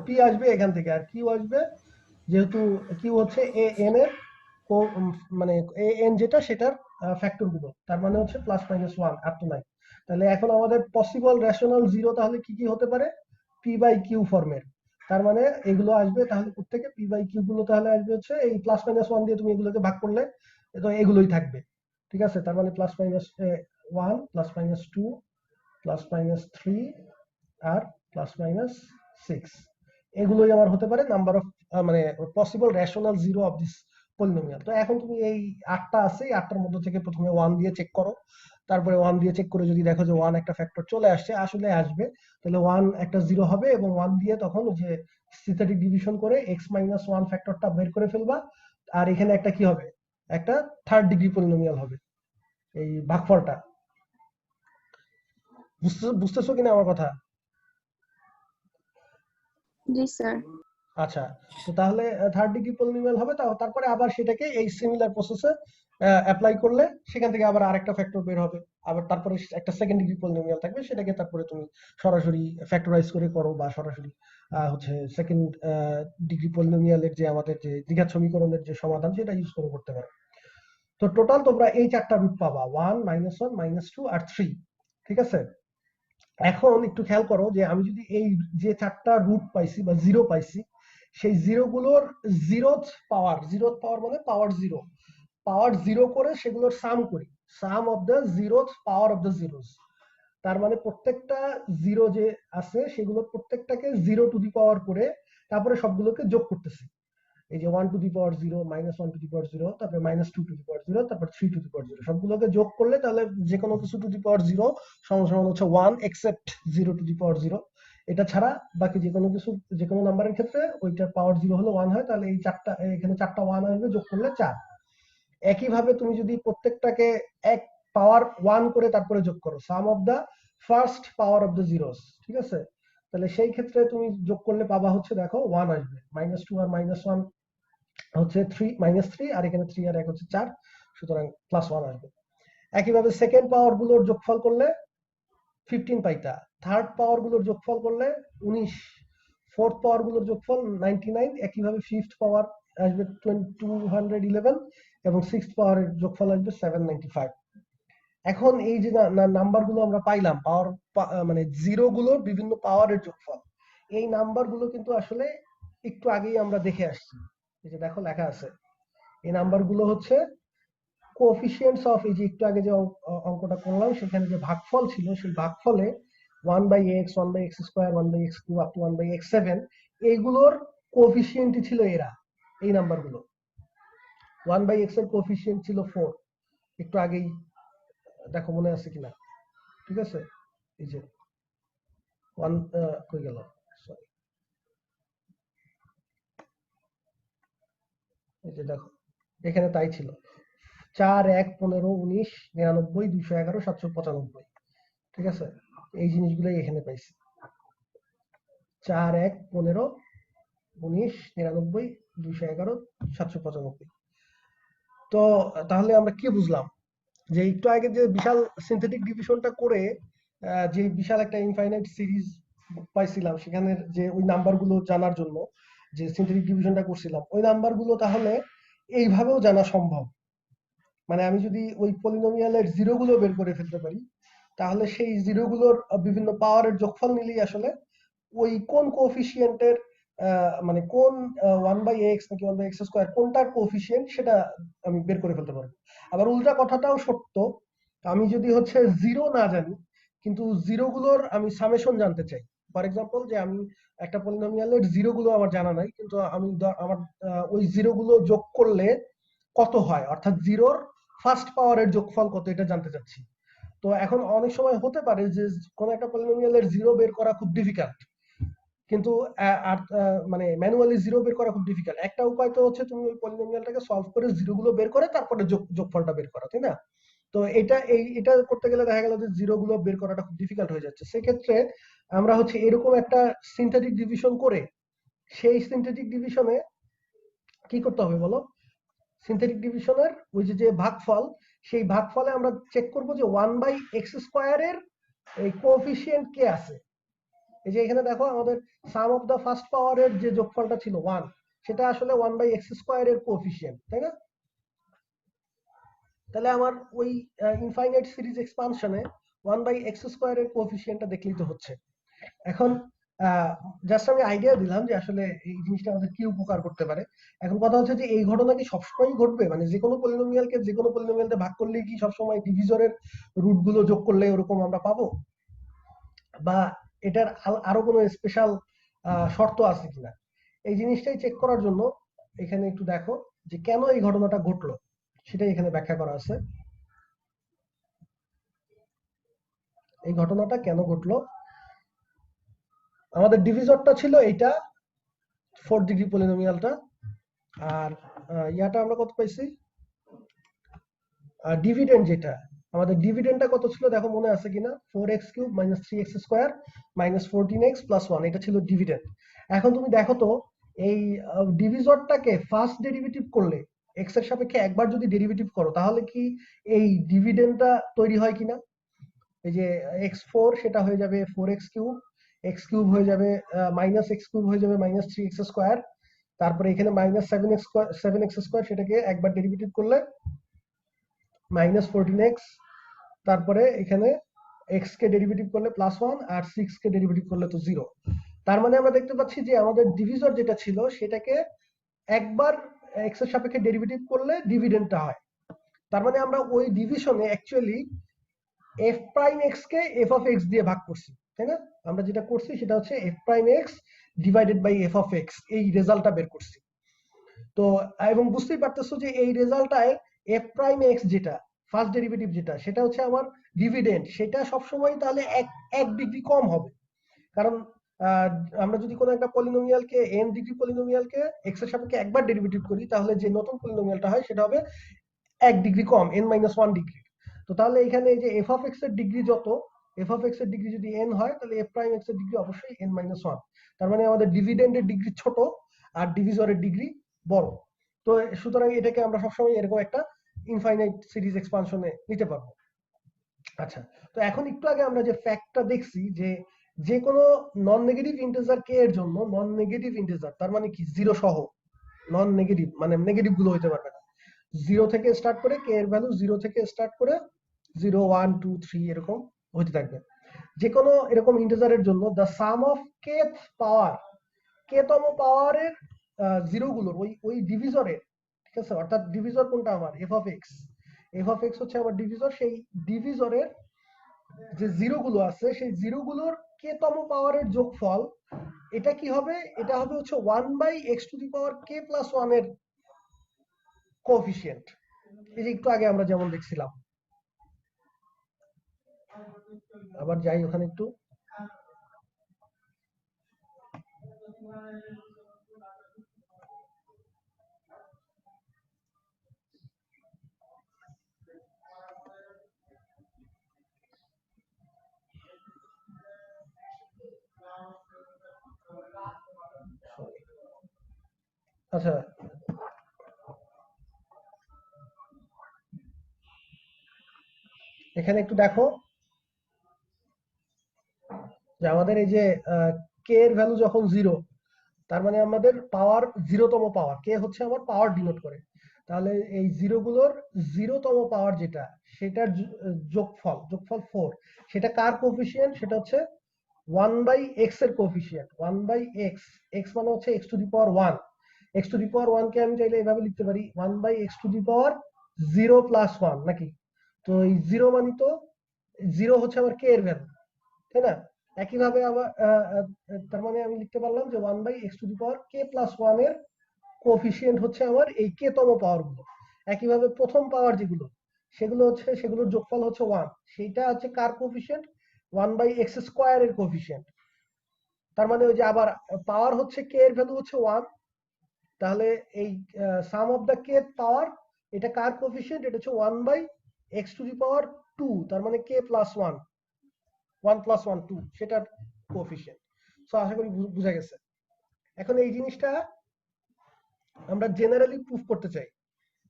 পি আসবে এখান থেকে, আর কিউ আসবে, যেহেতু কিউ হচ্ছে এ এন এর মানে এ এন যেটা সেটার ফ্যাক্টর গুলো, তার মানে হচ্ছে প্লাস মাইনাস 1 আর তো নাই। তাহলে এখন আমাদের পসিবল রেশনাল জিরো তাহলে কি কি হতে পারে? পি বাই কিউ ফর্মের। তার মানে এগুলো আসবে তাহলে কোত্থেকে? পি বাই কিউ গুলো তাহলে আসবে হচ্ছে এই প্লাস মাইনাস 1 দিয়ে তুমি এগুলোকে ভাগ করলে, তো এগুলোই থাকবে। ঠিক আছে, তার মানে plus minus 1 plus minus 2 plus minus 3 আর প্লাস মাইনাস 6, এগুলোই আমার হতে পারে নাম্বার অফ মানে possible rational zero of this polynomial. তো এখন তুমি এই 8টা আছে, এই 8টার মধ্যে থেকে প্রথমে 1 দিয়ে চেক করো, তারপরে 1 দিয়ে চেক করে যদি দেখো যে 1 একটা ফ্যাক্টর চলে আসছে, আসলে আসবে, তাহলে 1 একটা জিরো হবে, এবং 1 দিয়ে তখন ওই যে সিস্টেমেটিক ডিভিশন করে x মাইনাস 1 ফ্যাক্টরটা বের করে ফেলবা। আর এখানে একটা কি হবে? একটা থার্ড ডিগ্রি পলিনোমিয়াল হবে এই ভাগফলটা। বুঝতেছো কিনা আমার কথা? জি স্যার। আচ্ছা, তো তাহলে থার্ড ডিগ্রি পলিনোমিয়াল হবে, তারপরে আবার সেটাকে এই সিমিলার প্রসেসে অ্যাপ্লাই করলে সেখান থেকে আবার আরেকটা ফ্যাক্টর বের হবে, আবার তারপরে একটা সেকেন্ড ডিগ্রি পলিনোমিয়াল থাকবে, সেটাকে তারপরে তুমি সরাসরি ফ্যাক্টরাইজ করে করো, বা সরাসরি হচ্ছে সেকেন্ড ডিগ্রি পলিনোমিয়ালের যে আমাদের যে দ্বিঘাত সমীকরণের যে সমাধান সেটা ইউজ করে করতে পারো। তো টোটাল তোমরা এই 4টা রুট পাবা, 1 -1 -2 আর 3। ঠিক আছে, এখন একটু খেয়াল করো যে আমি যদি এই যে 4টা রুট পাইছি বা জিরো পাইছি, সেই জিরো গুলোর জিরোথ পাওয়ার মানে পাওয়ার জিরো করে সেগুলোর সাম করি, sum of the zeroth power of the zeroes. তার মানে প্রত্যেকটা জিরো যে আছে সেগুলোর প্রত্যেকটাকে 0 টু দি পাওয়ার করে তারপরে সবগুলোকে যোগ করতেছি। এই যে 1 two the power 0, -1 two the পাওয়ার 0, তারপরে -2 টু দি পাওয়ার 0, তারপর 3 টু দি পাওয়ার 0, সবগুলোকে যোগ করলে তাহলে যে কোনো কিছু টু দি পাওয়ার 0 সমান সমান হচ্ছে 1 এক্সেপ্ট 0 টু দি পাওয়ার 0। এটা ছাড়া বাকি যে কোনো কিছু, যে কোনো নাম্বারের ক্ষেত্রে ওইটার পাওয়ার 0 হলে 1 হয়, তাহলে এই চারটা, এখানে 4টা 1 আসবে, যোগ করলে 4। একইভাবে তুমি যদি প্রত্যেকটাকে এক পাওয়ার 1 করে তারপরে যোগ করো, sum of the first power of the zeroes, ঠিক আছে, তাহলে সেই ক্ষেত্রে তুমি যোগ করলে পাবা হচ্ছে, দেখো 1 আসবে, -2 আর -1 হচ্ছে 3, -3, আর এখানে 3 আর 1 হচ্ছে 4, সুতরাং +1 আসবে। একইভাবে সেকেন্ড পাওয়ার গুলোর যোগফল করলে 15 পাইতা, থার্ড পাওয়ার গুলোর যোগফল করলে 19, ফোর্থ পাওয়ার গুলোর যোগফল 99, একইভাবে ফিফথ পাওয়ার আসবে 211, এবং সিক্সথ পাওয়ারের যোগফল আসবে 795। এখন এই যে নাম্বার গুলো আমরা পাইলাম, পাওয়ার মানে জিরো গুলোর বিভিন্ন পাওয়ারের যোগফল, এই নাম্বার গুলো কিন্তু আসলে একটু আগেই আমরা দেখে আসছি। এই যে দেখো লেখা আছে, এই নাম্বার গুলো হচ্ছে কোএফিসিয়েন্টস অফ, এই যে একটু আগে যে অঙ্কটা করলাম সেখানে যে ভাগফল ছিল, সেই ভাগফলে 1/x, 1/x square, 1/x cube up two 1/x7, এইগুলোর কোএফিসিয়েন্টই ছিল এরা, এই নাম্বার গুলো। 1/x এর কোএফিসিয়েন্ট ছিল 4, একটু আগেই দেখো মনে আছে কিনা। ঠিক আছে, এই যে 1 কই গেল, সরি, এই যে দেখো এখানে তাই ছিল, 4, 1, 15, 19, 99, 211, 795। ঠিক আছে, এই জিনিসগুলোই এখানে পাইছি। 4 1 15 19 99 211 795। তো তাহলে আমরা কি বুঝলাম যে একটু আগে যে বিশাল সিনথেটিক ডিভিশনটা করে যে বিশাল একটা ইনফাইনাইট সিরিজ পাইছিলাম, সেখানে যে ওই নাম্বারগুলো জানার জন্য যে সিনথেটিক ডিভিশনটা করছিলাম, ওই নাম্বারগুলো তাহলে এইভাবেও জানা সম্ভব। মানে আমি যদি ওই পলিনোমিয়ালের জিরোগুলো বের করে ফেলতে পারি, তাহলে সেই জিরোগুলোর বিভিন্ন পাওয়ারের যোগফল নিলেই আসলে ওই কোন কোএফিসিয়েন্টের মানে কোন 1/x নাকি 1/x² কোনটার কোএফিসিয়েন্ট সেটা আমি বের করে ফেলতে পারবো। আবার উল্টা কথাটাও সত্য, আমি যদি হচ্ছে জিরো না জানি কিন্তু জিরোগুলোর আমি সামেশন জানতে চাই। ফর এক্সাম্পল, যে আমি একটা পলিনোমিয়ালের জিরোগুলো আমার জানা নাই, কিন্তু আমি আমার ওই জিরোগুলো যোগ করলে কত হয়, অর্থাৎ জিরোর ফার্স্ট পাওয়ারের যোগফল কত, এটা জানতে চাচ্ছি। তো এখন অনেক সময় হতে পারে যে কোন একটা পলিনোমিয়ালের জিরো বের করা খুব ডিফিকাল্ট, কিন্তু মানে ম্যানুয়ালি জিরো বের করা খুব ডিফিকাল্ট। একটা উপায় তো হচ্ছে তুমি ওই পলিনোমিয়ালটাকে সলভ করে জিরোগুলো বের করে তারপরে যোগফলটা বের করা, তাই না? তো এটা করতে গেলে দেখা গেল যে জিরো গুলো বের করাটা খুব ডিফিকাল্ট হয়ে যাচ্ছে। সেক্ষেত্রে আমরা হচ্ছে এরকম একটা সিনথেটিক ডিভিশন করে, সেই সিনথেটিক ডিভিশনে কি করতে হবে বলো? সিনথেটিক ডিভিশনের ওই যে ভাগফল, সেই ভাগফলে আমরা চেক করব যে 1/x² এর এই কোএফিসিয়েন্ট কে আছে। এই যে এখানে দেখো আমাদের সাম অফ দা ফার্স্ট পাওয়ারের যে যোগফলটা ছিল 1, সেটা আসলে 1/x² এর কোএফিসিয়েন্ট, তাই না? তাহলে আমার ওই ইনফাইনাইট সিরিজ এক্সপানশনে 1/x² এর কোএফিসিয়েন্টটা দেখলেই তো হচ্ছে। এখন জাস্ট আমি আইডিয়া দিলাম যে আসলে এই জিনিসটা আমাদের কি উপকার করতে পারে। এখন কথা হচ্ছে যে এই ঘটনা কি সবসময় ঘটবে? মানে যে কোনো পলিনোমিয়ালকে যে কোনো পলিনোমিয়ালতে ভাগ করলেই কি সবসময় ডিভিজরের রুট গুলো যোগ করলে ওরকম আমরা পাবো, বা এটার আরো কোনো স্পেশাল শর্ত আছে কিনা? এই জিনিসটাই চেক করার জন্য এখানে একটু দেখো যে কেন এই ঘটনাটা ঘটলো, সেটাই এখানে ব্যাখ্যা করা আছে। এই ঘটনাটা কেন ঘটলো? আমাদের ডিভিজরটা ছিল এইটা 4 ডিগ্রি পলিনোমিয়ালটা, আর ইয়াটা আমরা কত পাইছি, ডিভিডেন্ড যেটা, আমাদের ডিভিডেন্ডটা কত ছিল দেখো মনে আছে কিনা, 4x³ - 3x² - 14x + 1, এটা ছিল ডিভিডেন্ড। এখন তুমি দেখো তো এই ডিভিজরটাকে ফার্স্ট ডেরিভেটিভ করলে, x এর সাপেক্ষে একবার যদি ডেরিভেটিভ করো, তাহলে কি এই ডিভিডেন্ডটা তৈরি হয় কিনা? এই যে x4 সেটা হয়ে যাবে 4x³, x³ হয়ে যাবে -x³ হয়ে যাবে -3x², তারপরে এখানে -7x² সেটাকে একবার ডেরিভেটিভ করলে -14x, তারপরে এখানে x কে ডেরিভেটিভ করলে +1, আর 6 কে ডেরিভেটিভ করলে তো 0। তার মানে আমরা দেখতে পাচ্ছি যে আমাদের ডিভিজর যেটা ছিল সেটাকে একবার x এর সাপেক্ষে ডেরিভেটিভ করলে ডিভিডেন্ডটা হয়। তার মানে আমরা ওই ডিভিশনে অ্যাকচুয়ালি f'(x) কে f(x) দিয়ে ভাগ করছি, তাই না? আমরা যেটা করছি সেটা হচ্ছে f'(x) / f(x), এই রেজাল্টটা বের করছি। তো এবং বুঝতেই পারতেছো যে এই রেজাল্টটায় f'(x) যেটা ফার্স্ট ডেরিভেটিভ যেটা, সেটা হচ্ছে আমার ডিভিডেন্ড, সেটা সবসময় তাহলে এক ডিগ্রি কম হবে। কারণ আমরা যদি কোনো একটা পলিনোমিয়ালকে n ডিগ্রি পলিনোমিয়ালকে x এর সাপেক্ষে একবার ডেরিভেটিভ করি, তাহলে যে নতুন পলিনোমিয়ালটা হয় সেটা হবে 1 ডিগ্রি কম, n-1 ডিগ্রি। তো তাহলে এখানে এই যে f(x) এর ডিগ্রি যত, f(x) এর ডিগ্রি যদি n হয়, তাহলে f'(x) এর ডিগ্রি অবশ্যই n-1। তার মানে আমাদের ডিভিডেন্ডের ডিগ্রি ছোট আর ডিভিজরের ডিগ্রি বড়। তো সুতরাং এটাকে আমরা সবসময় এরকম একটা ইনফাইনাইট সিরিজ এক্সপানশনে নিতে পারবো। আচ্ছা, তো এখন একটু আগে আমরা যে ফ্যাক্টটা দেখছি যে যে কোনো নন নেগেটিভ ইন্টিজার কে এর জন্য, নন নেগেটিভ ইন্টিজার তার মানে কি জিরো সহ, নন নেগেটিভ মানে নেগেটিভ গুলো হইতে পারবে না, 0 থেকে স্টার্ট করে কে এর ভ্যালু 0 থেকে স্টার্ট করে 0 1 2 3 এরকম হতে থাকবে। যে কোনো এরকম ইন্টিজারের জন্য দ্য সাম অফ kth পাওয়ার, তম পাওয়ারের জিরো গুলোর ওই ডিভিজরের, ঠিক আছে? অর্থাৎ ডিভিজর কোনটা আমার, f(x), হচ্ছে আমার ডিভিজর, সেই ডিভিজরের যে জিরো গুলো আছে সেই জিরো গুলোর তম পাওয়ারের যোগফল, এটা কি হবে? এটা হবে হচ্ছে 1/x⁴k+1 এর কোএফিসিয়েন্ট। এই যে একটু আগে আমরা যেমন দেখছিলাম। আবার যাই ওখানে একটু, আচ্ছা, এখানে একটু দেখো যে আমাদের এই যে কে এর ভ্যালু যখন 0, তার মানে আমাদের পাওয়ার 0তম পাওয়ার, কে হচ্ছে আমার পাওয়ার ডিনোট করে। তাহলে এই জিরোগুলোর 0তম পাওয়ার যেটা, সেটার যোগফল 4, সেটা কার কোএফিসিয়েন্ট? সেটা হচ্ছে 1/x এর কোএফিসিয়েন্ট। 1/x, x মানে হচ্ছে x to the power 1। x to the power 1 কে আমি চাইলে এভাবে লিখতে পারি 1/x two the power 0 plus 1, নাকি? তো এই 0 মানে তো 0 হচ্ছে আমার কে এর ভ্যালু, তাই না? একইভাবে আবার তার মানে আমি লিখতে পারলাম যে 1/x two the power k plus 1 এর কোএফিসিয়েন্ট হচ্ছে আমার এই k তম পাওয়ার গুলো। একইভাবে প্রথম পাওয়ার যেগুলো, সেগুলো হচ্ছে, সেগুলোর যোগফল হচ্ছে 1, সেইটা হচ্ছে কার কোএফিসিয়েন্ট? 1/x স্কয়ার এর কোএফিসিয়েন্ট। তার মানে ওই যে আবার পাওয়ার হচ্ছে k এর ভ্যালু হচ্ছে 1, তাহলে এই সাম অফ দ্য k পাওয়ার, এটা কার কোএফিসিয়েন্ট? এটা হচ্ছে 1/x টু দি পাওয়ার 2, তার মানে k প্লাস 1, 1 প্লাস 1 2, সেটার কোএফিসিয়েন্ট। সো আশা করি বুঝা গেছে। এখন এই জিনিসটা আমরা জেনারেলি প্রুফ করতে চাই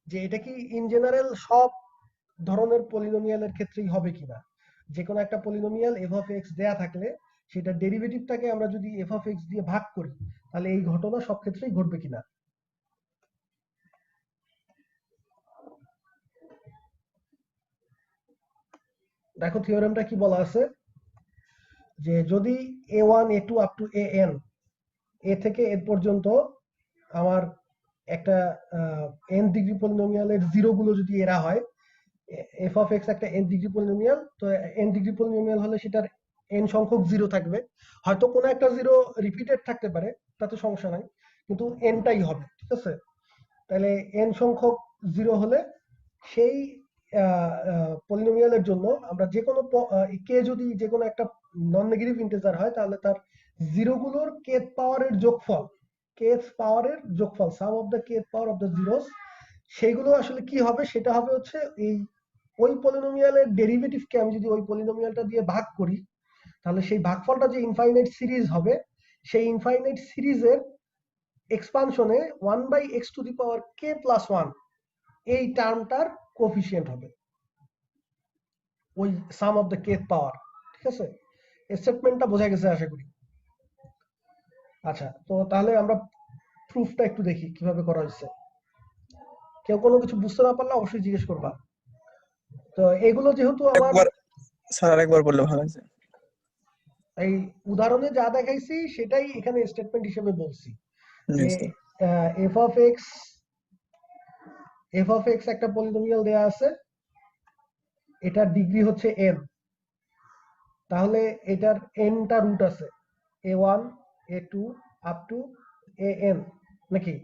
যে এটা কি ইন জেনারেল সব ধরনের পলিনোমিয়ালের ক্ষেত্রেই হবে কিনা। যে কোনো একটা পলিনোমিয়াল f অফ x দেয়া থাকলে সেটা ডেরিভেটিভটাকে আমরা যদি f অফ x দিয়ে ভাগ করি, তাহলে এই ঘটনা সব ক্ষেত্রেই ঘটবে কিনা। দেখো থিওরেমটা কি বলা আছে, যে যদি a1 a2 up to an, এ থেকে এর পর্যন্ত আমার একটা n ডিগ্রি পলিনোমিয়ালের জিরো গুলো যদি এরা হয়, এফ অফ এক্স একটা n ডিগ্রি পলিনোমিয়াল, তো n ডিগ্রি পলিনোমিয়াল হলে সেটার n সংখ্যক জিরো থাকবে। হয়তো কোনো একটা জিরো রিপিটেড থাকতে পারে, তাতে সমস্যা নাই, কিন্তু nটাই হবে, ঠিক আছে? তাহলে n সংখ্যক জিরো হলে সেই পলিনোমিয়ালের জন্য আমরা যে কোনো কে যদি যে কোনো একটা নন নেগেটিভ ইন্টিজার হয়, তাহলে তার জিরোগুলোর kth পাওয়ারের যোগফল, sum of the kth power of the zeroes, সেইগুলো আসলে কি হবে? সেটা হবে হচ্ছে এই ওই পলিনোমিয়ালের ডেরিভেটিভকে আমি যদি ওই পলিনোমিয়ালটা দিয়ে ভাগ করি, তাহলে সেই ভাগফলটা যে ইনফাইনাইট সিরিজ হবে, সেই ইনফাইনাইট সিরিজের এক্সপানশনে 1/x two the power k plus 1 এই টার্মটার কোএফিসিয়েন্ট হবে ওই সাম অফ দ্য kth পাওয়ার। ঠিক আছে, স্টেটমেন্টটা বোঝা গেছে আশা করি। আচ্ছা, তো তাহলে আমরা প্রুফটা একটু দেখি কিভাবে করা হয়েছে। কেউ কোনো কিছু বুঝতে না পারলে অবশ্যই জিজ্ঞেস করবা। তো এগুলো যেহেতু আমার একবার স্যার আরেকবার বললে ভালো আছে। এই উদাহরণে যা দেখাইছি সেটাই এখানে স্টেটমেন্ট হিসেবে বলছি, যে এফ অফ এক্স একটা পলিনোমিয়াল দেয়া আছে, এটার ডিগ্রি হচ্ছে n, তাহলে এটার nটা রুট আছে, a1 a2 up to an, নাকি?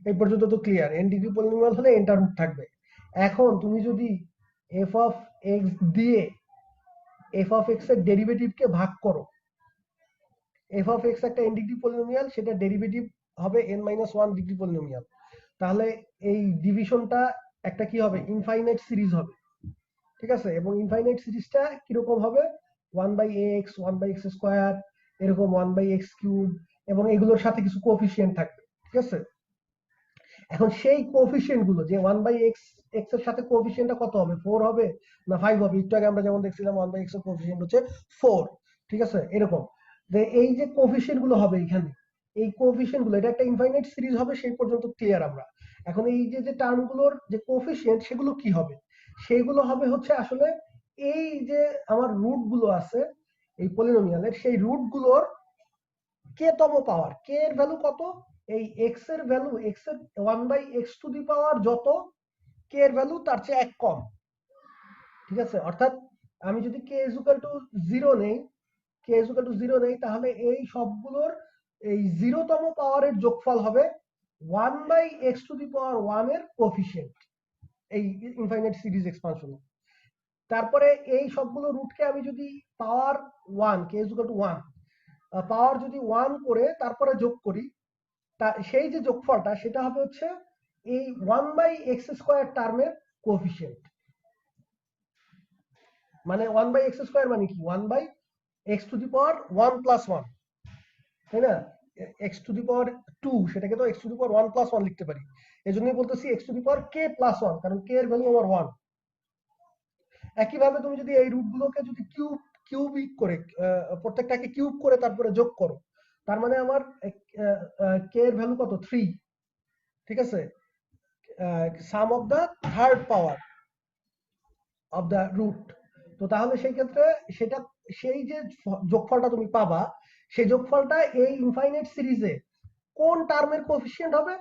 এই পর্যন্ত তো ক্লিয়ার। n ডিগ্রি পলিনোমিয়াল হলে nটা রুট থাকবে। এখন তুমি যদি f অফ x দিয়ে f অফ x এর ডেরিভেটিভকে ভাগ করো, f অফ x একটা n ডিগ্রি পলিনোমিয়াল, সেটা ডেরিভেটিভ হবে n-1 ডিগ্রি পলিনোমিয়াল, তাহলে এই ডিভিশনটা একটা কি হবে? ইনফাইনাইট সিরিজ হবে, ঠিক আছে? এবং ইনফাইনাইট সিরিজটা কিরকম হবে? 1/x 1/x স্কয়ার, এরকম 1/x কিউব, এবং এগুলোর সাথে কিছু কোএফিসিয়েন্ট থাকবে, ঠিক আছে? এখন সেই কোএফিসিয়েন্ট গুলো, যে 1/x x এর সাথে কোএফিসিয়েন্টটা কত হবে? 4 হবে না 5 হবে? একটু আগে আমরা যেমন দেখছিলাম 1/x এর কোএফিসিয়েন্ট হচ্ছে 4, ঠিক আছে? এরকম যে এই যে কোএফিসিয়েন্ট গুলো হবে এখানে, এই কোএফিসিয়েন্ট গুলো, এটা একটা ইনফাইনাইট সিরিজ হবে, সেই পর্যন্ত ক্লিয়ার আমরা। এখন এই যে যে টার্মগুলোর যে কোএফিসিয়েন্ট, সেগুলো কি হবে? সেইগুলো হবে হচ্ছে আসলে এই যে আমার রুট গুলো আছে এই পলিনোমিয়ালের, সেই রুট গুলোর কে তম পাওয়ার, কে এর ভ্যালু কত? এই এক্স এর ভ্যালু, এক্স এর 1/x টু দি পাওয়ার যত, কে এর ভ্যালু তার চেয়ে এক কম, ঠিক আছে? অর্থাৎ আমি যদি কে ইজ ইকুয়াল টু 0 নেই, কে ইজ ইকুয়াল টু 0 নেই, তাহলে এই সবগুলোর এই 0তম পাওয়ারের যোগফল হবে 1/x টু দি পাওয়ার 1 এর কোএফিসিয়েন্ট, এই ইনফাইনাইট সিরিজ এক্সপানশনে। তারপরে এই সবগুলো রুটকে আমি যদি পাওয়ার 1, কে ইজ ইকুয়াল টু 1, পাওয়ার যদি 1 করে তারপরে যোগ করি, সেই যে যোগফলটা, সেটা হবে হচ্ছে এই 1/x স্কয়ার টার্মের কোএফিসিয়েন্ট। মানে 1/x স্কয়ার মানে কি? 1/x two the power 1 plus 1, তাই না? x টু দি পাওয়ার 2 সেটাকে তো x to the power 1 plus 1 লিখতে পারি। এজন্যই বলতেছি x to the power k plus 1, কারণ k এর ভ্যালু আমার 1। একইভাবে তুমি যদি এই রুটগুলোকে যদি কিউবিক করে প্রত্যেকটাকে কিউব করে তারপরে যোগ করো, তার মানে আমার k এর ভ্যালু কত 3, ঠিক আছে, sum of the third power of the root. তো তাহলে সেই ক্ষেত্রে সেটা সেই যে যোগফলটা তুমি পাবা, সেই যোগফলটা এই ইনফাইনাইট সিরিজে কোন টার্মের কোএফিসিয়েন্ট হবে?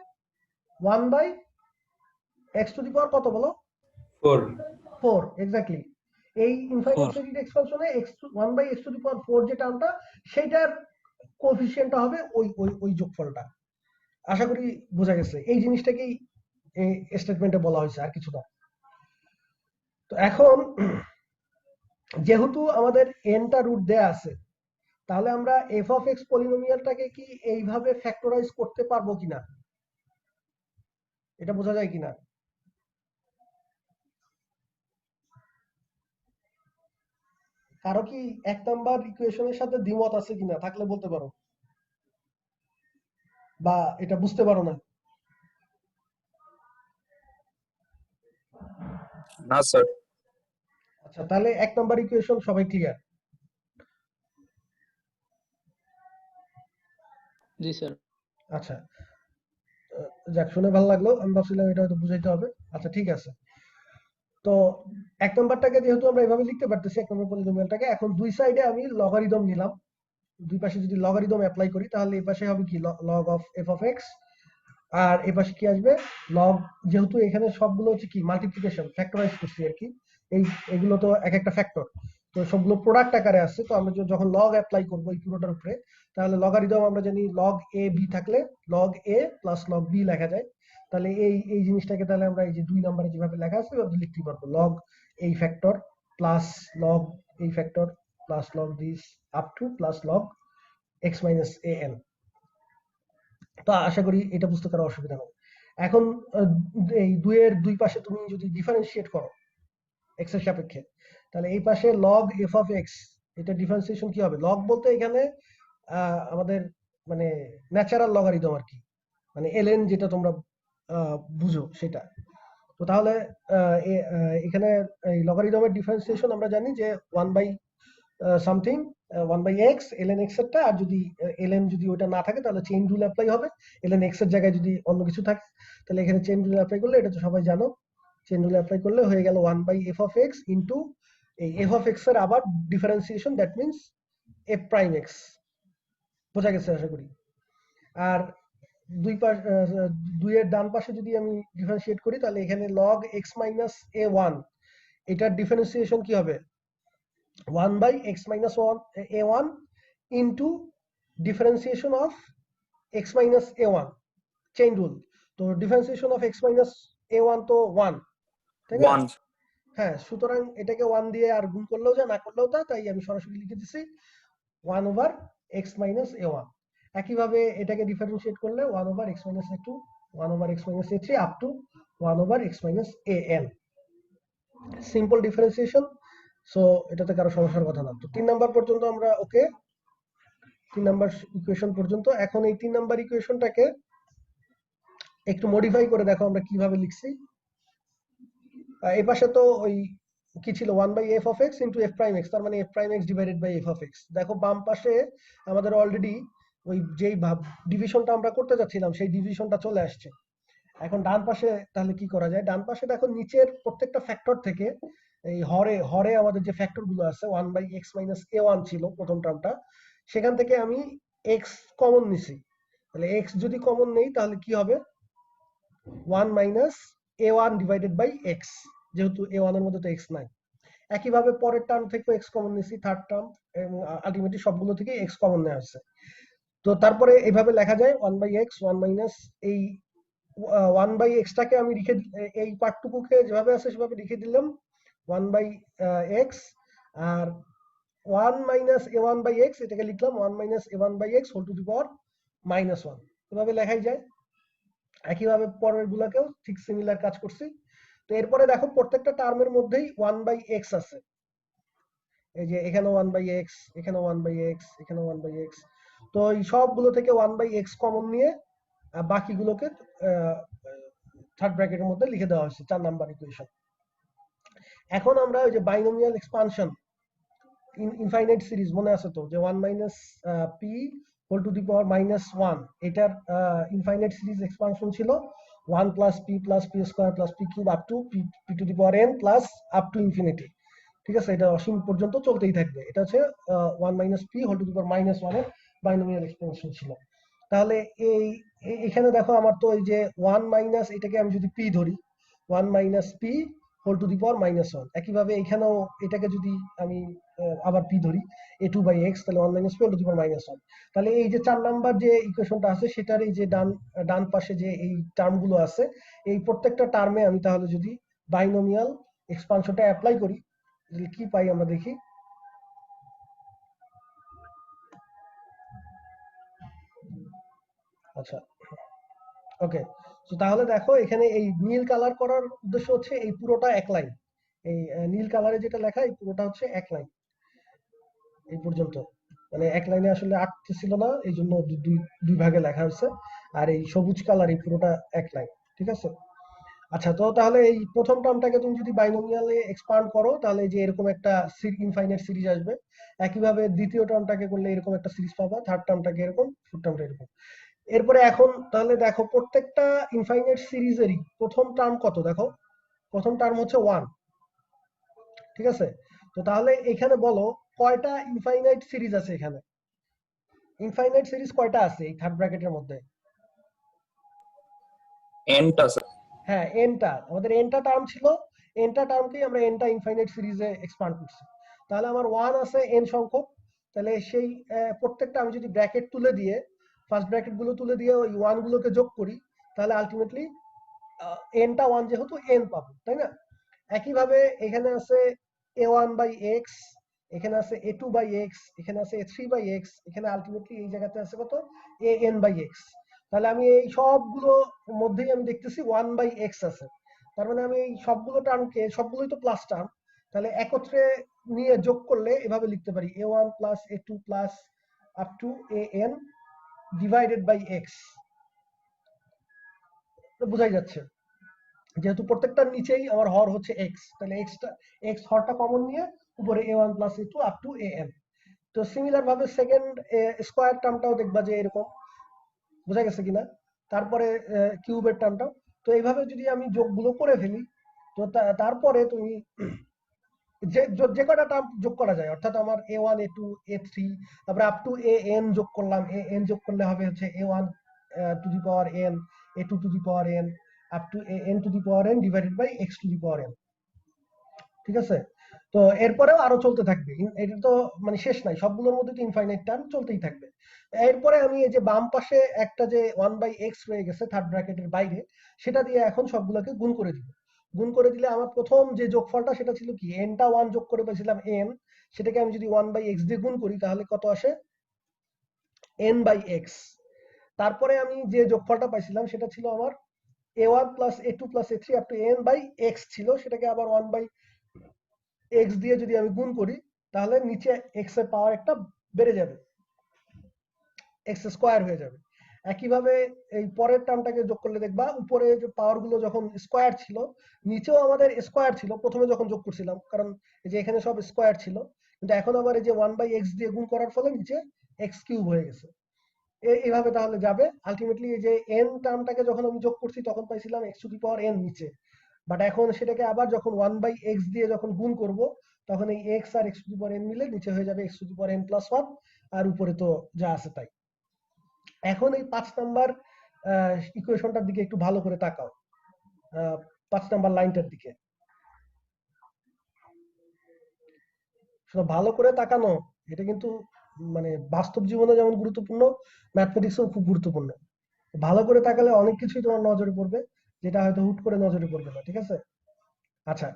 1 by x to the power কত বলো? 4 4, এক্স্যাক্টলি। এই ইনফাইনাইট 4 সিরিজ এক্সপানশনে 1 by x to the power 4 যে টার্মটা, সেইটার কোএফিসিয়েন্টটা হবে ওই ওই ওই যোগফলটা। আশা করি বোঝা গেছে। এই জিনিসটাকেই এই স্টেটমেন্টে বলা হয়েছে, আর কিছু না। তো এখন যেহেতু আমাদের এনটা রুট দেয়া আছে, তাহলে আমরা এফ অফ এক্স পলিনোমিয়ালটাকে কি এইভাবে ফ্যাক্টরাইজ করতে পারবো কিনা, এটা বোঝা যায় কিনা? কারো কি 1 নাম্বার ইকুয়েশনের সাথে দ্বিমত আছে কিনা? থাকলে বলতে পারো, বা এটা বুঝতে পারো না। না স্যার। আচ্ছা, তাহলে 1 নাম্বার ইকুয়েশন সবাই ক্লিয়ার? জি স্যার। আচ্ছা, যাক, শুনে ভালো লাগলো। আমি ভাবছিলাম এটা হয়তো বুঝাইতে হবে। আচ্ছা, ঠিক আছে। তো 1 নাম্বারটাকে যেহেতু আমরা এভাবে লিখতে পারতেছি, 1 নম্বর পলিনোমিয়ালটাকে, এখন দুই সাইডে আমি লগারিদম নিলাম। দুই পাশে যদি লগারিদম অ্যাপ্লাই করি, তাহলে এই পাশে হবে কি log of f of x, আর এই পাশে কি আসবে লগ। যেহেতু এখানে সবগুলো হচ্ছে কি মাল্টিপ্লিকেশন, ফ্যাক্টরাইজ করছি আর কি, এগুলো তো এক একটা ফ্যাক্টর, তো সবগুলো প্রোডাক্ট আকারে আসছে। তো আমরা যখন লগ অ্যাপ্লাই করবো এই পুরোটার উপরে, তাহলে লগারিদম আমরা জানি লগ এ বি থাকলে লগ এ প্লাস লগ বি লেখা যায়। তাহলে এই এই জিনিসটাকে তাহলে আমরা এই যে 2 নম্বরে যেভাবে লেখা আছে ওভাবে লিখতে পারবো, লগ এই ফ্যাক্টর প্লাস লগ এই factor plus log this up to plus log x minus A N. তো আশা করি এটা বুঝতে কারো অসুবিধা নেই। এখন এই 2 এর দুই পাশে তুমি যদি ডিফারেন্সিয়েট করো এক্স এর সাপেক্ষে, তাহলে এই পাশে লগ এফ অফ এক্স, এটা ডিফারেন্সিয়েশন কি হবে? লগ বলতে এখানে আমাদের মানে ন্যাচারাল লগারিদম আর কি, মানে এলএন যেটা তোমরা বুঝো সেটা। তো তাহলে এখানে এই লগারিদমের ডিফারেন্সিয়েশন আমরা জানি যে 1 by something 1 by x ln x এরটা, আর যদি এলএন যদি ওটা না থাকে তাহলে চেইন রুল অ্যাপ্লাই হবে। এলএন এক্স এর জায়গায় যদি অন্য কিছু থাকে, তাহলে এখানে চেইন রুল অ্যাপ্লাই করলে, এটা তো সবাই জানো, চেইন রুল অ্যাপ্লাই করলে হয়ে গেল 1 by f of x into এই এফ অফ এক্স এর আবার differentiation, that means f prime x. বোঝা গেছে আশা করি। আর দুই এর ডান পাশে যদি আমি ডিফারেন্সিয়েট করি, তাহলে এখানে log x minus a one, এটার ডিফারেন্সিয়েশন কি হবে? 1 by x minus 1 a1 into differentiation of x minus a1, chain rule। তো differentiation of x minus a1 তো 1, তাই না? 1 হ্যাঁ, সুতরাং এটাকে 1 দিয়ে আর গুণ করলেও যা, না করলেও তা, তাই আমি সরাসরি লিখে দিচ্ছি 1 ওভার x minus a1। একইভাবে এটাকে ডিফারেন্সিয়েট করলে 1 over x minus a2, 1 over x minus a3 up to 1 over x minus an। Simple differentiation. So এটাতে কারো সমস্যার কথা না। তো 3 নাম্বার পর্যন্ত আমরা ওকে, 3 নাম্বার ইকুয়েশন পর্যন্ত। এখন এই 3 নাম্বার ইকুয়েশনটাকে একটু মডিফাই করে দেখো আমরা কিভাবে লিখছি। এই পাশে তো ওই কি ছিল 1 by f of x into f prime x, তার মানে f prime x divided by f of x. দেখো বাম পাশে আমাদের অলরেডি ওই যেই ডিভিশনটা আমরা করতে যাচ্ছিলাম সেই ডিভিশনটা চলে আসছে। এখন ডান পাশে তাহলে কি করা যায়? ডান পাশে দেখো নিচের প্রত্যেকটা ফ্যাক্টর থেকে এই হরে আমাদের যে ফ্যাক্টর গুলো আছে 1 by x minus a one ছিল প্রথম টার্মটা, সেখান থেকে আমি এক্স কমন নিছি। তাহলে এক্স যদি কমন নেই তাহলে কি হবে? 1 minus a one divided by x, যেহেতু এ ওয়ান এর মধ্যে তো এক্স নাই। একইভাবে পরের টার্ম থেকে এক্স কমন নিছি, থার্ড টার্ম, এবং আলটিমেটলি সবগুলো থেকে এক্স কমন নেওয়া হচ্ছে। তো তারপরে এইভাবে লেখা যায় 1 বাই এক্স 1 মাইনাস এই 1 বাই এক্সটাকে আমি লিখে, এই পার্টটুকুকে যেভাবে আছে সেভাবে লিখে দিলাম 1 বাই এক্স, আর 1 minus a one by x এটাকে লিখলাম 1 minus a one by x whole to the power minus 1। এভাবে লেখাই যায়। একইভাবে পরের গুলাকেও ঠিক সিমিলার কাজ করছি। তো এরপরে দেখো প্রত্যেকটা টার্মের মধ্যেই 1 বাই এক্স আছে। এই যে এখানে 1 বাই এক্স, এখানে 1 বাই এক্স, এখানে 1 বাই এক্স। তো এই সবগুলো থেকে 1/x কমন নিয়ে বাকিগুলোকে থার্ড ব্র্যাকেটের মধ্যে লিখে দেওয়া হয়েছে 4 নাম্বার ইকুয়েশন। এখন আমরা ওই যে বাইনোমিয়াল এক্সপানশন ইনফাইনাইট সিরিজ মনে আছে তো, যে 1 minus p whole to the power minus 1, এটার ইনফাইনাইট সিরিজ এক্সপানশন ছিল 1 plus p square plus p cube up to p to the power n plus up to infinity. ঠিক আছে, এটা অসীম পর্যন্ত চলতেই থাকবে। এটা হচ্ছে 1 minus p whole to the power minus 1 এর বাইনোমিয়াল এক্সপানশন ছিল। তাহলে এখানে দেখো আমার তো এই যে 1 মাইনাস, এটাকে আমি যদি পি ধরি 1 minus p whole to the power minus 1, একইভাবে এখানেও এটাকে যদি আমি আবার পি ধরি a2/x, তাহলে 1 minus p whole to the power minus 1। তাহলে এই যে 4 নাম্বার যে ইকুয়েশনটা আছে সেটার এই যে ডান পাশে যে এই টার্মগুলো আছে, এই প্রত্যেকটা টার্মে আমি তাহলে যদি বাইনোমিয়াল এক্সপানশনটা অ্যাপ্লাই করি তাহলে কি পাই আমরা দেখি। আচ্ছা, ওকে। তো তাহলে দেখো এখানে এই নীল কালার করার উদ্দেশ্য হচ্ছে এই পুরোটা এক লাইন, এই নীল কালারে যেটা লেখা এই পুরোটা হচ্ছে এক লাইন এই পর্যন্ত, মানে এক লাইনে আসলে আটতে ছিল না, এই জন্য দুই ভাগে লেখা হয়েছে। আর এই সবুজ কালার এই পুরোটা এক লাইন। ঠিক আছে, আচ্ছা। তো তাহলে এই প্রথম টার্মটাকে তুমি যদি বাইনোমিয়ালে এক্সপান্ড করো তাহলে যে এরকম একটা ইনফাইনাইট সিরিজ আসবে। একইভাবে দ্বিতীয় টার্মটাকে করলে এরকম একটা সিরিজ পাবা, থার্ড টার্মটাকে এরকম, ফোর্থ টার্মটা এরকম। এরপরে এখন তাহলে দেখো প্রত্যেকটা ইনফাইনাইট সিরিজেরই প্রথম টার্ম কত, দেখো প্রথম টার্ম হচ্ছে 1। ঠিক আছে, তো তাহলে এখানে বলো কয়টা ইনফাইনাইট সিরিজ আছে এখানে, ইনফাইনাইট সিরিজ কয়টা আছে এই থার্ড ব্র্যাকেটের মধ্যে? এনটা স্যার। হ্যাঁ, এনটা, আমাদের এনটা টার্ম ছিল, এনটা টার্মকেই আমরা এনটা ইনফাইনাইট সিরিজে এক্সপান্ড করছি। তাহলে আমার 1 আছে এন সংখ্যক, তাহলে সেই প্রত্যেকটা আমি যদি ব্র্যাকেট তুলে দিয়ে ফার্স্ট ব্র্যাকেট গুলো তুলে দিয়ে ওই 1 গুলোকে যোগ করি তাহলে আলটিমেটলি এনটা 1 যেহেতু এন পাবো, তাই না? একইভাবে এখানে আছে a1/x, এখানে আছে a2/x, এখানে আছে a3/x, এখানে আলটিমেটলি এই জায়গাতে আছে কত, an/x। তাহলে আমি এই সবগুলো মধ্যেই আমি দেখতেছি 1/x আছে। তার মানে আমি এই সবগুলো টার্মকে, সবগুলোই তো প্লাস টার্ম, তাহলে একত্রে নিয়ে যোগ করলে এভাবে লিখতে পারি a1 plus a2 plus up to an divided by x। বোঝাই যাচ্ছে, যেহেতু প্রত্যেকটার নিচেই আমার হর হচ্ছে x, তাহলে x হরটা কমন নিয়ে উপরে a1 plus a2 up to an। তো সিমিলার ভাবে সেকেন্ড স্কয়ার টার্মটাও দেখবা যে এরকম, বোঝা গেছে কিনা? তারপরে কিউবের টার্মটাও। তো এইভাবে যদি আমি যোগগুলো করে ফেলি, তো তারপরে তুমি যে কটা টার্ম যোগ করা যায়, অর্থাৎ আমার a1 a2 a3 তারপরে আপ টু an যোগ করলাম, an যোগ করলে হবে হচ্ছে a1 to the power n, a2 to the power n up to an to the power n divided by x to the power n। ঠিক আছে, তো এরপরেও আরো চলতে থাকবে, এটা তো মানে শেষ নাই, সবগুলোর মধ্যে তো ইনফাইনাইট টার্ম চলতেই থাকবে। এরপরে আমি এই যে বাম পাশে একটা যে 1/x রয়ে গেছে থার্ড ব্র্যাকেটের বাইরে, সেটা দিয়ে এখন সবগুলোকে গুণ করে দিব। গুণ করে দিলে আমার প্রথম যে যোগফলটা সেটা ছিল কি, nটা 1 যোগ করে পেয়েছিলাম n, সেটাকে আমি যদি 1/x দিয়ে গুণ করি তাহলে কত আসে, n/x। তারপরে আমি যে যোগফলটা পাইছিলাম সেটা ছিল আমার a1 plus a2 plus a3 up to n/x ছিল, সেটাকে আবার 1/x দিয়ে যদি আমি গুণ করি তাহলে নিচে x এর পাওয়ার একটা বেড়ে যাবে, x স্কয়ার হয়ে যাবে। একইভাবে এই পরের টার্মটাকে যোগ করলে দেখবা উপরে যে পাওয়ার গুলো যখন স্কয়ার ছিল নিচেও আমাদের স্কয়ার ছিল প্রথমে যখন যোগ করছিলাম, কারণ এই যে এখানে সব স্কয়ার ছিল, কিন্তু এখন আবার এই যে 1/x দিয়ে গুণ করার ফলে নিচে x কিউব হয়ে গেছে। এইভাবে তাহলে যাবে আলটিমেটলি এই যে n টার্মটাকে যখন আমি যোগ করছি তখন পাইছিলাম x to the power n নিচে, বাট এখন সেটাকে আবার যখন 1/x দিয়ে যখন গুণ করব তখন এই x আর x to the power n মিলে নিচে হয়ে যাবে x to the power n plus 1, আর উপরে তো যা আছে তাই। এখন এই 5 নাম্বার ইকুয়েশনটার দিকে একটু ভালো করে তাকাও, 5 নাম্বার লাইনটার দিকে শুধু ভালো করে তাকানো, এটা কিন্তু মানে বাস্তব জীবনে যেমন গুরুত্বপূর্ণ, ম্যাথমেটিক্সেও খুব গুরুত্বপূর্ণ। ভালো করে তাকালে অনেক কিছুই তোমার নজরে পড়বে যেটা হয়তো হুট করে নজরে পড়বে না। ঠিক আছে, আচ্ছা।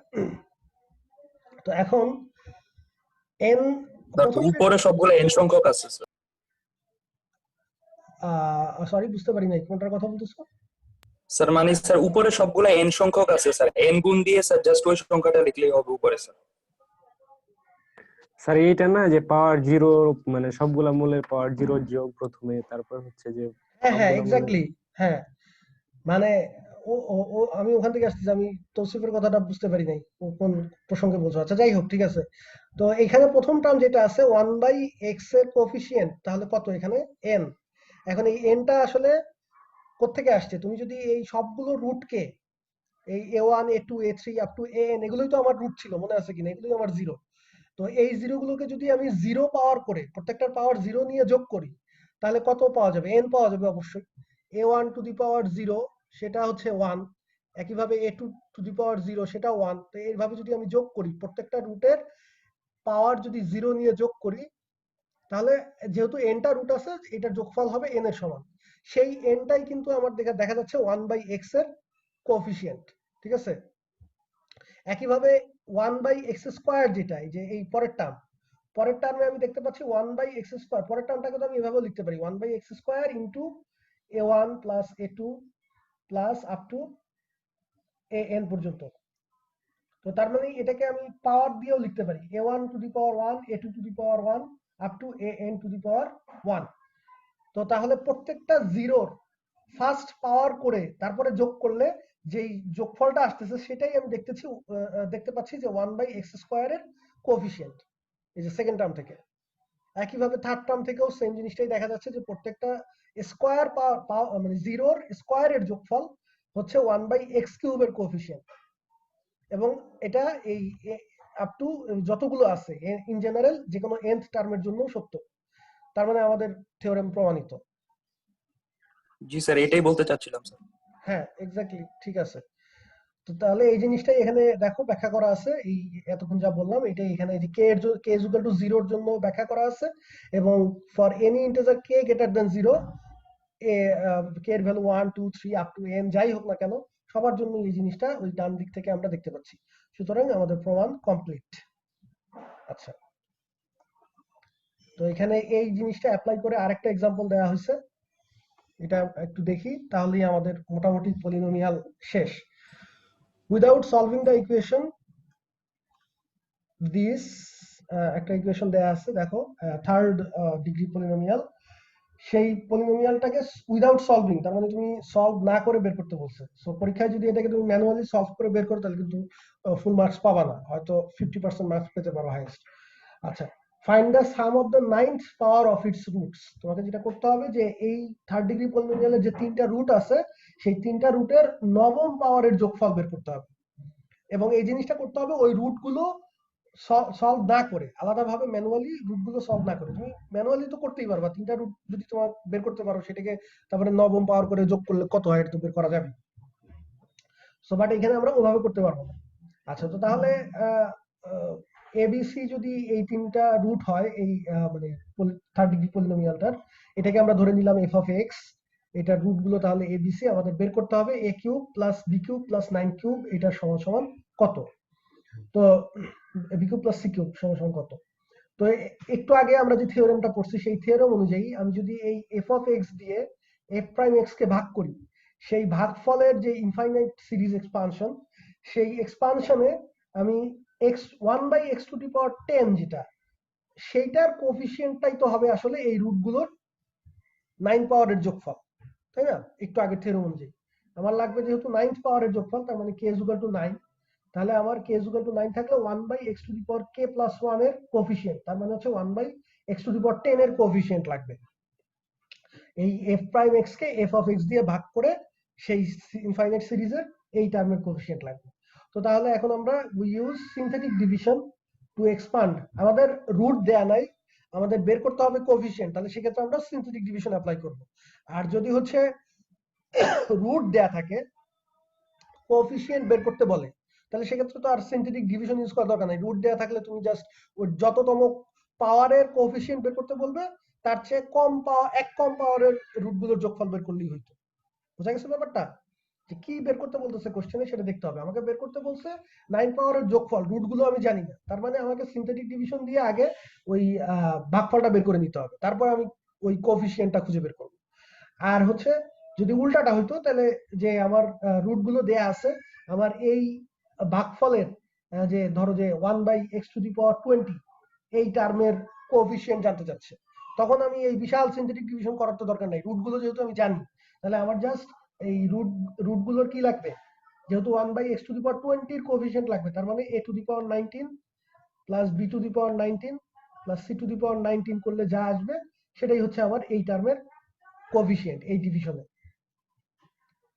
তো এখন n উপরে সবগুলো এন সংখ্যক আছে স্যার। সরি বুঝতে পারি নাই কোনটার কথা বলতেছো। স্যার মানে স্যার উপরে সবগুলো এন সংখ্যক আছে স্যার, এন গুণ দিয়ে স্যার জাস্ট ওই সংখ্যাটা লিখলেই হবে উপরে স্যার। স্যার এইটা না যে পাওয়ার জিরো, মানে সবগুলা মূলের পাওয়ার জিরো যোগ প্রথমে, তারপর হচ্ছে যে হ্যাঁ হ্যাঁ সবগুলা মূলের। এক্স্যাক্টলি। হ্যাঁ মানে ও আমি ওখান থেকে আসতেছি, আমি তৌসিফের কথাটা বুঝতে পারি নাই, ও কোন প্রসঙ্গে বলছো। আচ্ছা যাই হোক, ঠিক আছে। তো এখানে প্রথম টার্ম যেটা আছে 1/x এর কোএফিসিয়েন্ট, তাহলে কত এখানে n। এখন এই nটা আসলে কোত্থেকে আসছে? তুমি যদি এই সবগুলো রুটকে, এই a1 a2 a3 up to an, এগুলোই তো আমার রুট ছিল, মনে আছে কিনা? এগুলোই আমার জিরো। তো এই জিরো গুলোকে যদি আমি জিরো পাওয়ার করে, প্রত্যেকটার পাওয়ার জিরো নিয়ে যোগ করি, তাহলে কত পাওয়া যাবে? এন পাওয়া যাবে অবশ্যই। a1 টু দি পাওয়ার 0 সেটা হচ্ছে 1, একইভাবে a2 টু দি পাওয়ার 0 সেটা 1। তো এইভাবে যদি আমি যোগ করি, প্রত্যেকটা রুটের পাওয়ার যদি জিরো নিয়ে যোগ করি, তাহলে যেহেতু এনটা রুট আছে, এটার যোগফল হবে এন এর সমান। সেই এনটাই কিন্তু আমার দেখা যাচ্ছে 1/x এর কোএফিসিয়েন্ট, ঠিক আছে। একইভাবে 1/x² যেটা, এই যে এই পরের টার্মে আমি দেখতে পাচ্ছি 1/x²। পরের টার্মটাকে তো আমি এভাবেও লিখতে পারি, 1/x² into a1 plus a2 plus up to an পর্যন্ত। তো তার মানে এটাকে আমি পাওয়ার দিয়েও লিখতে পারি, a1 to the power 1, a2 to the power 1 up to an to the power 1। তো তাহলে প্রত্যেকটা জিরোর ফার্স্ট পাওয়ার করে তারপরে যোগ করলে যেই যোগফলটা আসতেছে, সেটাই আমি দেখতে পাচ্ছি যে 1/x² এর কোএফিসিয়েন্ট, এই যে সেকেন্ড টার্ম থেকে। একইভাবে থার্ড টার্ম থেকেও সেম জিনিসটাই দেখা যাচ্ছে, যে প্রত্যেকটা স্কোয়ার মানে জিরোর স্কোয়ারের যোগফল হচ্ছে 1/x³ এর কোএফিসিয়েন্ট। এবং এটা এই আপ টু যতগুলো আছে ইন জেনারেল, যে কোনো nth টার্মের জন্য সত্য। তার মানে আমাদের থিওরেম প্রমাণিত। জি স্যার, এটাই বলতে চাচ্ছিলাম স্যার। হ্যাঁ এক্স্যাক্টলি, ঠিক আছে। তো তাহলে এই জিনিসটাই এখানে দেখো ব্যাখ্যা করা আছে, এই এতক্ষণ যা বললাম এটাই এখানে, এই যে k ইজ ইকুয়াল টু 0 এর জন্য ব্যাখ্যা করা আছে, এবং for any integer k greater than 0, k এর ভ্যালু 1 2 3 আপ টু n যাই হোক না কেন, সবার জন্য এই জিনিসটা ওই ডান দিক থেকে আমরা দেখতে পাচ্ছি। সুতরাং আমাদের প্রমাণ কমপ্লিট। আচ্ছা, তো এখানে এই জিনিসটা অ্যাপ্লাই করে আরেকটা এক্সাম্পল দেওয়া হয়েছে, এটা একটু দেখি, তাহলেই আমাদের মোটামুটি পলিনোমিয়াল শেষ। Without solving the equation this, একটা ইকুয়েশন দেয়া আছে দেখো, থার্ড ডিগ্রি পলিনোমিয়াল। সেই পলিনোমিয়ালটাকে উইদাউট সলভিং, তার মানে তুমি সলভ না করে বের করতে বলছে। সো পরীক্ষায় যদি এটাকে তুমি ম্যানুয়ালি সলভ করে বের করো, তাহলে কিন্তু ফুল মার্কস পাবা না, হয়তো 50% মার্কস পেতে পারো হাইয়েস্ট। আচ্ছা, find the some of the 9th power of its roots. তোমাকে যেটা করতে হবে, যে এই থার্ড ডিগ্রি পলিনোমিয়ালের যে 3টা রুট আছে, সেই 3টা রুটের নবম পাওয়ারের যোগফল বের করতে হবে। এবং এই জিনিসটা করতে হবে ওই রুটগুলো সলভ না করে, আলাদাভাবে ম্যানুয়ালি রুটগুলো সলভ না করে। তুমি ম্যানুয়ালি তো করতেই পারবা, 3টা রুট যদি তোমার বের করতে পারো, সেটাকে তারপরে নবম পাওয়ার করে যোগ করলে কত হয়, এটা তো বের করা যাবে। সো বাট এখানে আমরা ওভাবে করতে পারবো না। আচ্ছা, তো তাহলে এবিসি যদি এই 3টা রুট হয়, এই মানে থার্ড ডিগ্রি পলিনোমিয়ালটার, এটাকে আমরা ধরে নিলাম এফ অফ এক্স, এটার রুট গুলো তাহলে এবিসি, আমাদের বের করতে হবে a³ প্লাস b³ প্লাস 9³ এটার সমান সমান কত। তো b³ প্লাস c³ সমান সমান কত। তো একটু আগে আমরা যে থিওরেমটা পড়ছি, সেই থিওরেম অনুযায়ী আমি যদি এই এফ অফ এক্স দিয়ে এফ প্রাইম এক্স কে ভাগ করি, সেই ভাগফলের যে ইনফাইনাইট সিরিজ এক্সপানশন, সেই এক্সপানশনে আমি1/x⁻10 যেটা, সেইটার কোএফিসিয়েন্টটাই তো হবে আসলে এই রুটগুলোর 9 পাওয়ারের যোগফল, তাই না? একটু আগের থিওরেম অনুযায়ী আমার লাগবে যেহেতু 9th পাওয়ারের যোগফল, তার মানে k is equal to 9, তাহলে আমার k is equal to 9 থাকলে 1/x⁻k+1 এর কোএফিসিয়েন্ট, তার মানে হচ্ছে 1/x⁻10 এর কোএফিসিয়েন্ট লাগবে। এই f prime x K f of x দিয়ে ভাগ করে সেই ইনফাইনাইট সিরিজের এই টার্মের কোএফিসিয়েন্ট লাগবে। তো তাহলে এখন আমরা we use synthetic division two expand. আমাদের রুট দেয়া নাই, আমাদের বের করতে হবে কোএফিসিয়েন্ট, তাহলে সেক্ষেত্রে আমরা সিনথেটিক ডিভিশন অ্যাপ্লাই করব। আর যদি হচ্ছে রুট দেয়া থাকে, কোএফিসিয়েন্ট বের করতে বলে, তাহলে সেক্ষেত্রে তো আর সিনথেটিক ডিভিশন ইউজ করার দরকার নাই। রুট দেয়া থাকলে তুমি জাস্ট ওই যততম পাওয়ারের কোএফিসিয়েন্ট বের করতে বলবে, তার চেয়ে কম পাওয়ারের রুটগুলোর যোগফল বের করলেই হইতো। বোঝা গেছে ব্যাপারটা? যে কি বের করতে বলতেছে কোশ্চেনে, সেটা দেখতে হবে। আমাকে বের করতে বলছে 9 পাওয়ারের যোগফল, রুটগুলো আমি জানি না, তার মানে আমাকে সিনথেটিক ডিভিশন দিয়ে আগে ওই ভাগফলটা বের করে নিতে হবে, তারপর আমি ওই কোএফিসিয়েন্টটা খুঁজে বের করব। আর হচ্ছে যদি উল্টাটা হইতো, তাহলে যে আমার রুটগুলো দেয়া আছে, আমার এই ভাগফলের যে ধরো যে 1/x⁻20, এই টার্মের কোএফিসিয়েন্ট জানতে চাচ্ছে, তখন আমি এই বিশাল সিনথেটিক ডিভিশন করার তো দরকার নাই, রুটগুলো যেহেতু আমি জানি, তাহলে আমার জাস্ট এই রুটগুলোর কি লাগবে, যেহেতু 1/x⁻20 এর কোএফিসিয়েন্ট লাগবে, তার মানে a⁻19 plus b⁻19 plus c⁻19 করলে যা আসবে সেটাই হচ্ছে আমার এই টার্মের কোএফিসিয়েন্ট এই ডিভিশনে।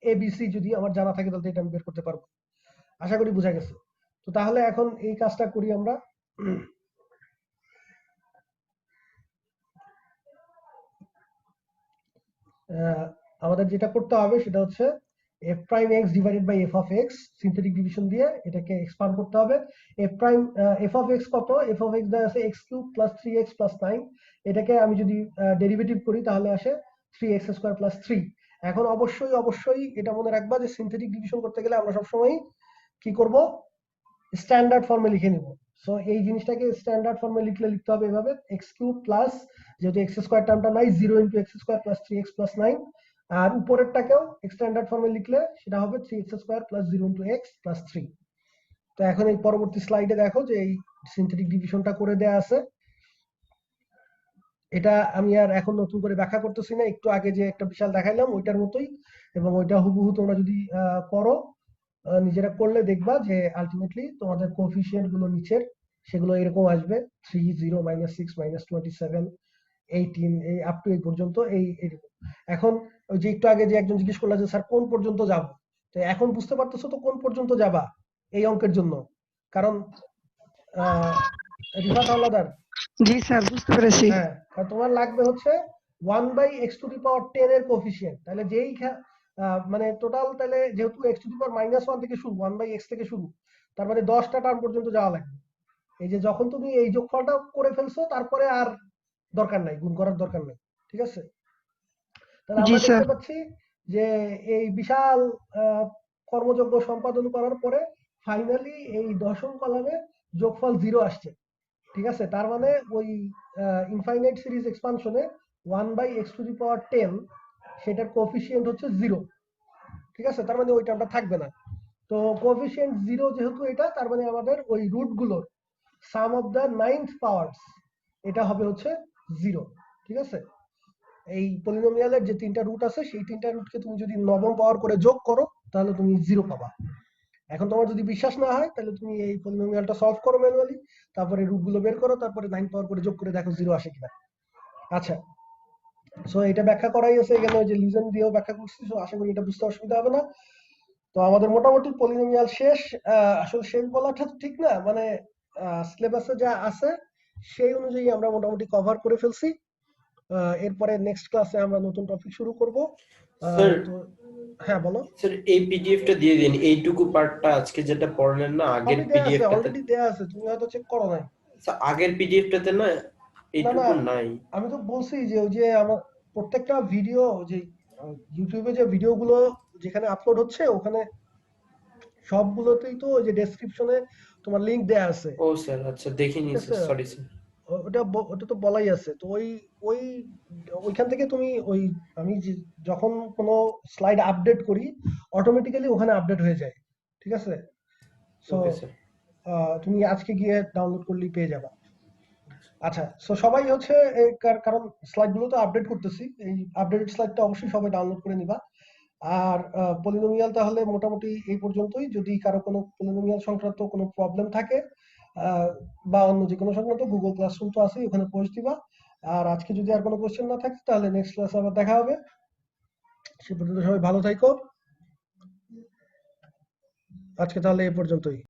ABC যদি আমার জানা থাকে তাহলে এটা আমি বের করতে পারবো। আশা করি বোঝা গেছে। তো তাহলে এখন এই কাজটা করি আমরা। আমাদের যেটা করতে হবে সেটা হচ্ছে f prime x divided by f of x synthetic division দিয়ে এটাকে এক্সপান্ড করতে হবে। f of x কত, f of x দেওয়া আছে x cube plus 3x plus 9, এটাকে আমি যদি ডেরিভেটিভ করি তাহলে আসে 3x স্কয়ার প্লাস 3। এখন অবশ্যই এটা মনে রাখবা যে সিনথেটিক ডিভিশন করতে গেলে আমরা সবসময় কি করব, স্ট্যান্ডার্ড ফর্মে লিখে নিব। সো এই জিনিসটাকে স্ট্যান্ডার্ড ফর্মে লিখতে হবে এভাবে, x কিউব প্লাস, যেহেতু x স্কয়ার টার্মটা নাই, 0 × x square plus 3x plus 9, আর উপরেরটাকেও স্ট্যান্ডার্ড ফর্মে লিখলে সেটা হবে 3x square plus 0 × x plus 3। তো এখন এই পরবর্তী স্লাইডে দেখো যে এই সিনথেটিক ডিভিশনটা করে দেয়া আছে। এটা আমি আর এখন নতুন করে ব্যাখ্যা করতেছি না, একটু আগে যে একটা বিশাল দেখাইলাম ওইটার মতোই, এবং ওইটা হুবহু তোমরা যদি করো, নিজেরা করলে দেখবা যে আলটিমেটলি তোমাদের কোএফিসিয়েন্ট গুলো নিচের সেগুলো এরকম আসবে, 3 0 -6 -27 18 এই আপ টু এই পর্যন্ত এইরকম। এখন ওই যে একটু আগে যে একজন জিজ্ঞেস করলো যে স্যার কোন পর্যন্ত যাব, তো এখন বুঝতে পারতেছো তো কোন পর্যন্ত যাবা এই অঙ্কের জন্য, কারণ রিফাত হাওলাদার, জি স্যার, বুঝতে পেরেছি। হ্যাঁ, কারণ তোমার লাগবে হচ্ছে 1/x⁻10 এর কোএফিসিয়েন্ট, তাহলে যেই মানে টোটাল, তাহলে যেহেতু x⁻−1 থেকে শুরু, 1/x থেকে শুরু, তার মানে 10টা টার্ম পর্যন্ত যাওয়া লাগবে। এই যে যখন তুমি এই যোগফলটা করে ফেলছো তারপরে আর দরকার নাই, গুণ করার দরকার নাই, ঠিক আছে? তাহলে জি আমরা স্যার। দেখতে পাচ্ছি যে এই বিশাল কর্মযজ্ঞ সম্পাদন করার পরে ফাইনালি এই দশম কলামে যোগফল 0 আসছে, ঠিক আছে? তার মানে ওই ইনফাইনাইট সিরিজ এক্সপানশনে 1/x⁻10 সেটার কোএফিসিয়েন্ট হচ্ছে 0, ঠিক আছে? তার মানে ওই টার্মটা থাকবে না। তো কোএফিসিয়েন্ট 0 যেহেতু এটা, তার মানে আমাদের ওই রুটগুলোর সাম অফ দ্য 9th পাওয়ারস এটা হবে হচ্ছে 0, ঠিক আছে? এই পলিনোমিয়ালের যে 3টা রুট আছে সেই 3টা রুটকে তুমি যদি নবম পাওয়ার করে যোগ করো তাহলে তুমি 0 পাবা। এখন তোমার যদি বিশ্বাস না হয় তাহলে তুমি এই পলিনোমিয়ালটা সলভ করো ম্যানুয়ালি, তারপরে রুটগুলো বের করো, তারপরে 9 পাওয়ার করে যোগ করে দেখো 0 আসে কিনা। আচ্ছা, সো এটা ব্যাখ্যা করাই আছে এখানে, ওই যে লিজেন দিয়েও ব্যাখ্যা করছি, সো আশা করি এটা বুঝতে অসুবিধা হবে না। তো আমাদের মোটামুটি পলিনোমিয়াল শেষ। আসলে শেষ বলাটা ঠিক না, মানে সিলেবাসে যা আছে সেই অনুযায়ী আমরা মোটামুটি কভার করে ফেলছি। এরপরে নেক্সট ক্লাসে আমরা নতুন টপিক শুরু করব। স্যার, তো হ্যাঁ বলো। স্যার এই পিডিএফটা দিয়ে দিন, এইটুকু পার্টটা আজকে যেটা পড়লেন না আগের সবই দেয়া আছে, পিডিএফটাতে। অলরেডি দেয়া আছে, তুমি হয়তো চেক করো নাই। আগের পিডিএফটাতে না না এইটুকু নাই। আমি তো বলছি যে ওই যে আমার প্রত্যেকটা ভিডিও, যে ইউটিউবে যে ভিডিওগুলো যেখানে আপলোড হচ্ছে ওখানে সবগুলোতেই তো ওই যে ডেসক্রিপশনে তোমার লিংক দেয়া আছে, ও স্যার, আচ্ছা দেখিনি ঠিক স্যার, আছে? Sorry sir. ওটা তো বলাই আছে। তো ওই ওইখান থেকে তুমি ওই, আমি যখন কোনো স্লাইড আপডেট করি অটোমেটিক্যালি ওখানে আপডেট হয়ে যায়, ঠিক আছে? So okay sir. তুমি আজকে গিয়ে ডাউনলোড করলেই পেয়ে যাবা। আচ্ছা, সো সবাই হচ্ছে কারণ স্লাইড গুলো তো আপডেট করতেছি, এই আপডেটেড স্লাইডটা অবশ্যই সবাই ডাউনলোড করে নিবা। আর পলিনোমিয়াল তাহলে মোটামুটি এই পর্যন্তই। যদি কারো কোনো পলিনোমিয়াল সংক্রান্ত কোনো প্রবলেম থাকে বা অন্য যে কোনো সংক্রান্ত, গুগল ক্লাসরুম তো আছেই, ওখানে পোস্ট দিবা। আর আজকে যদি আর কোনো কোশ্চেন না থাকে তাহলে নেক্সট ক্লাসে আবার দেখা হবে। সে পর্যন্ত সবাই ভালো থাকো। আজকে তাহলে এই পর্যন্তই।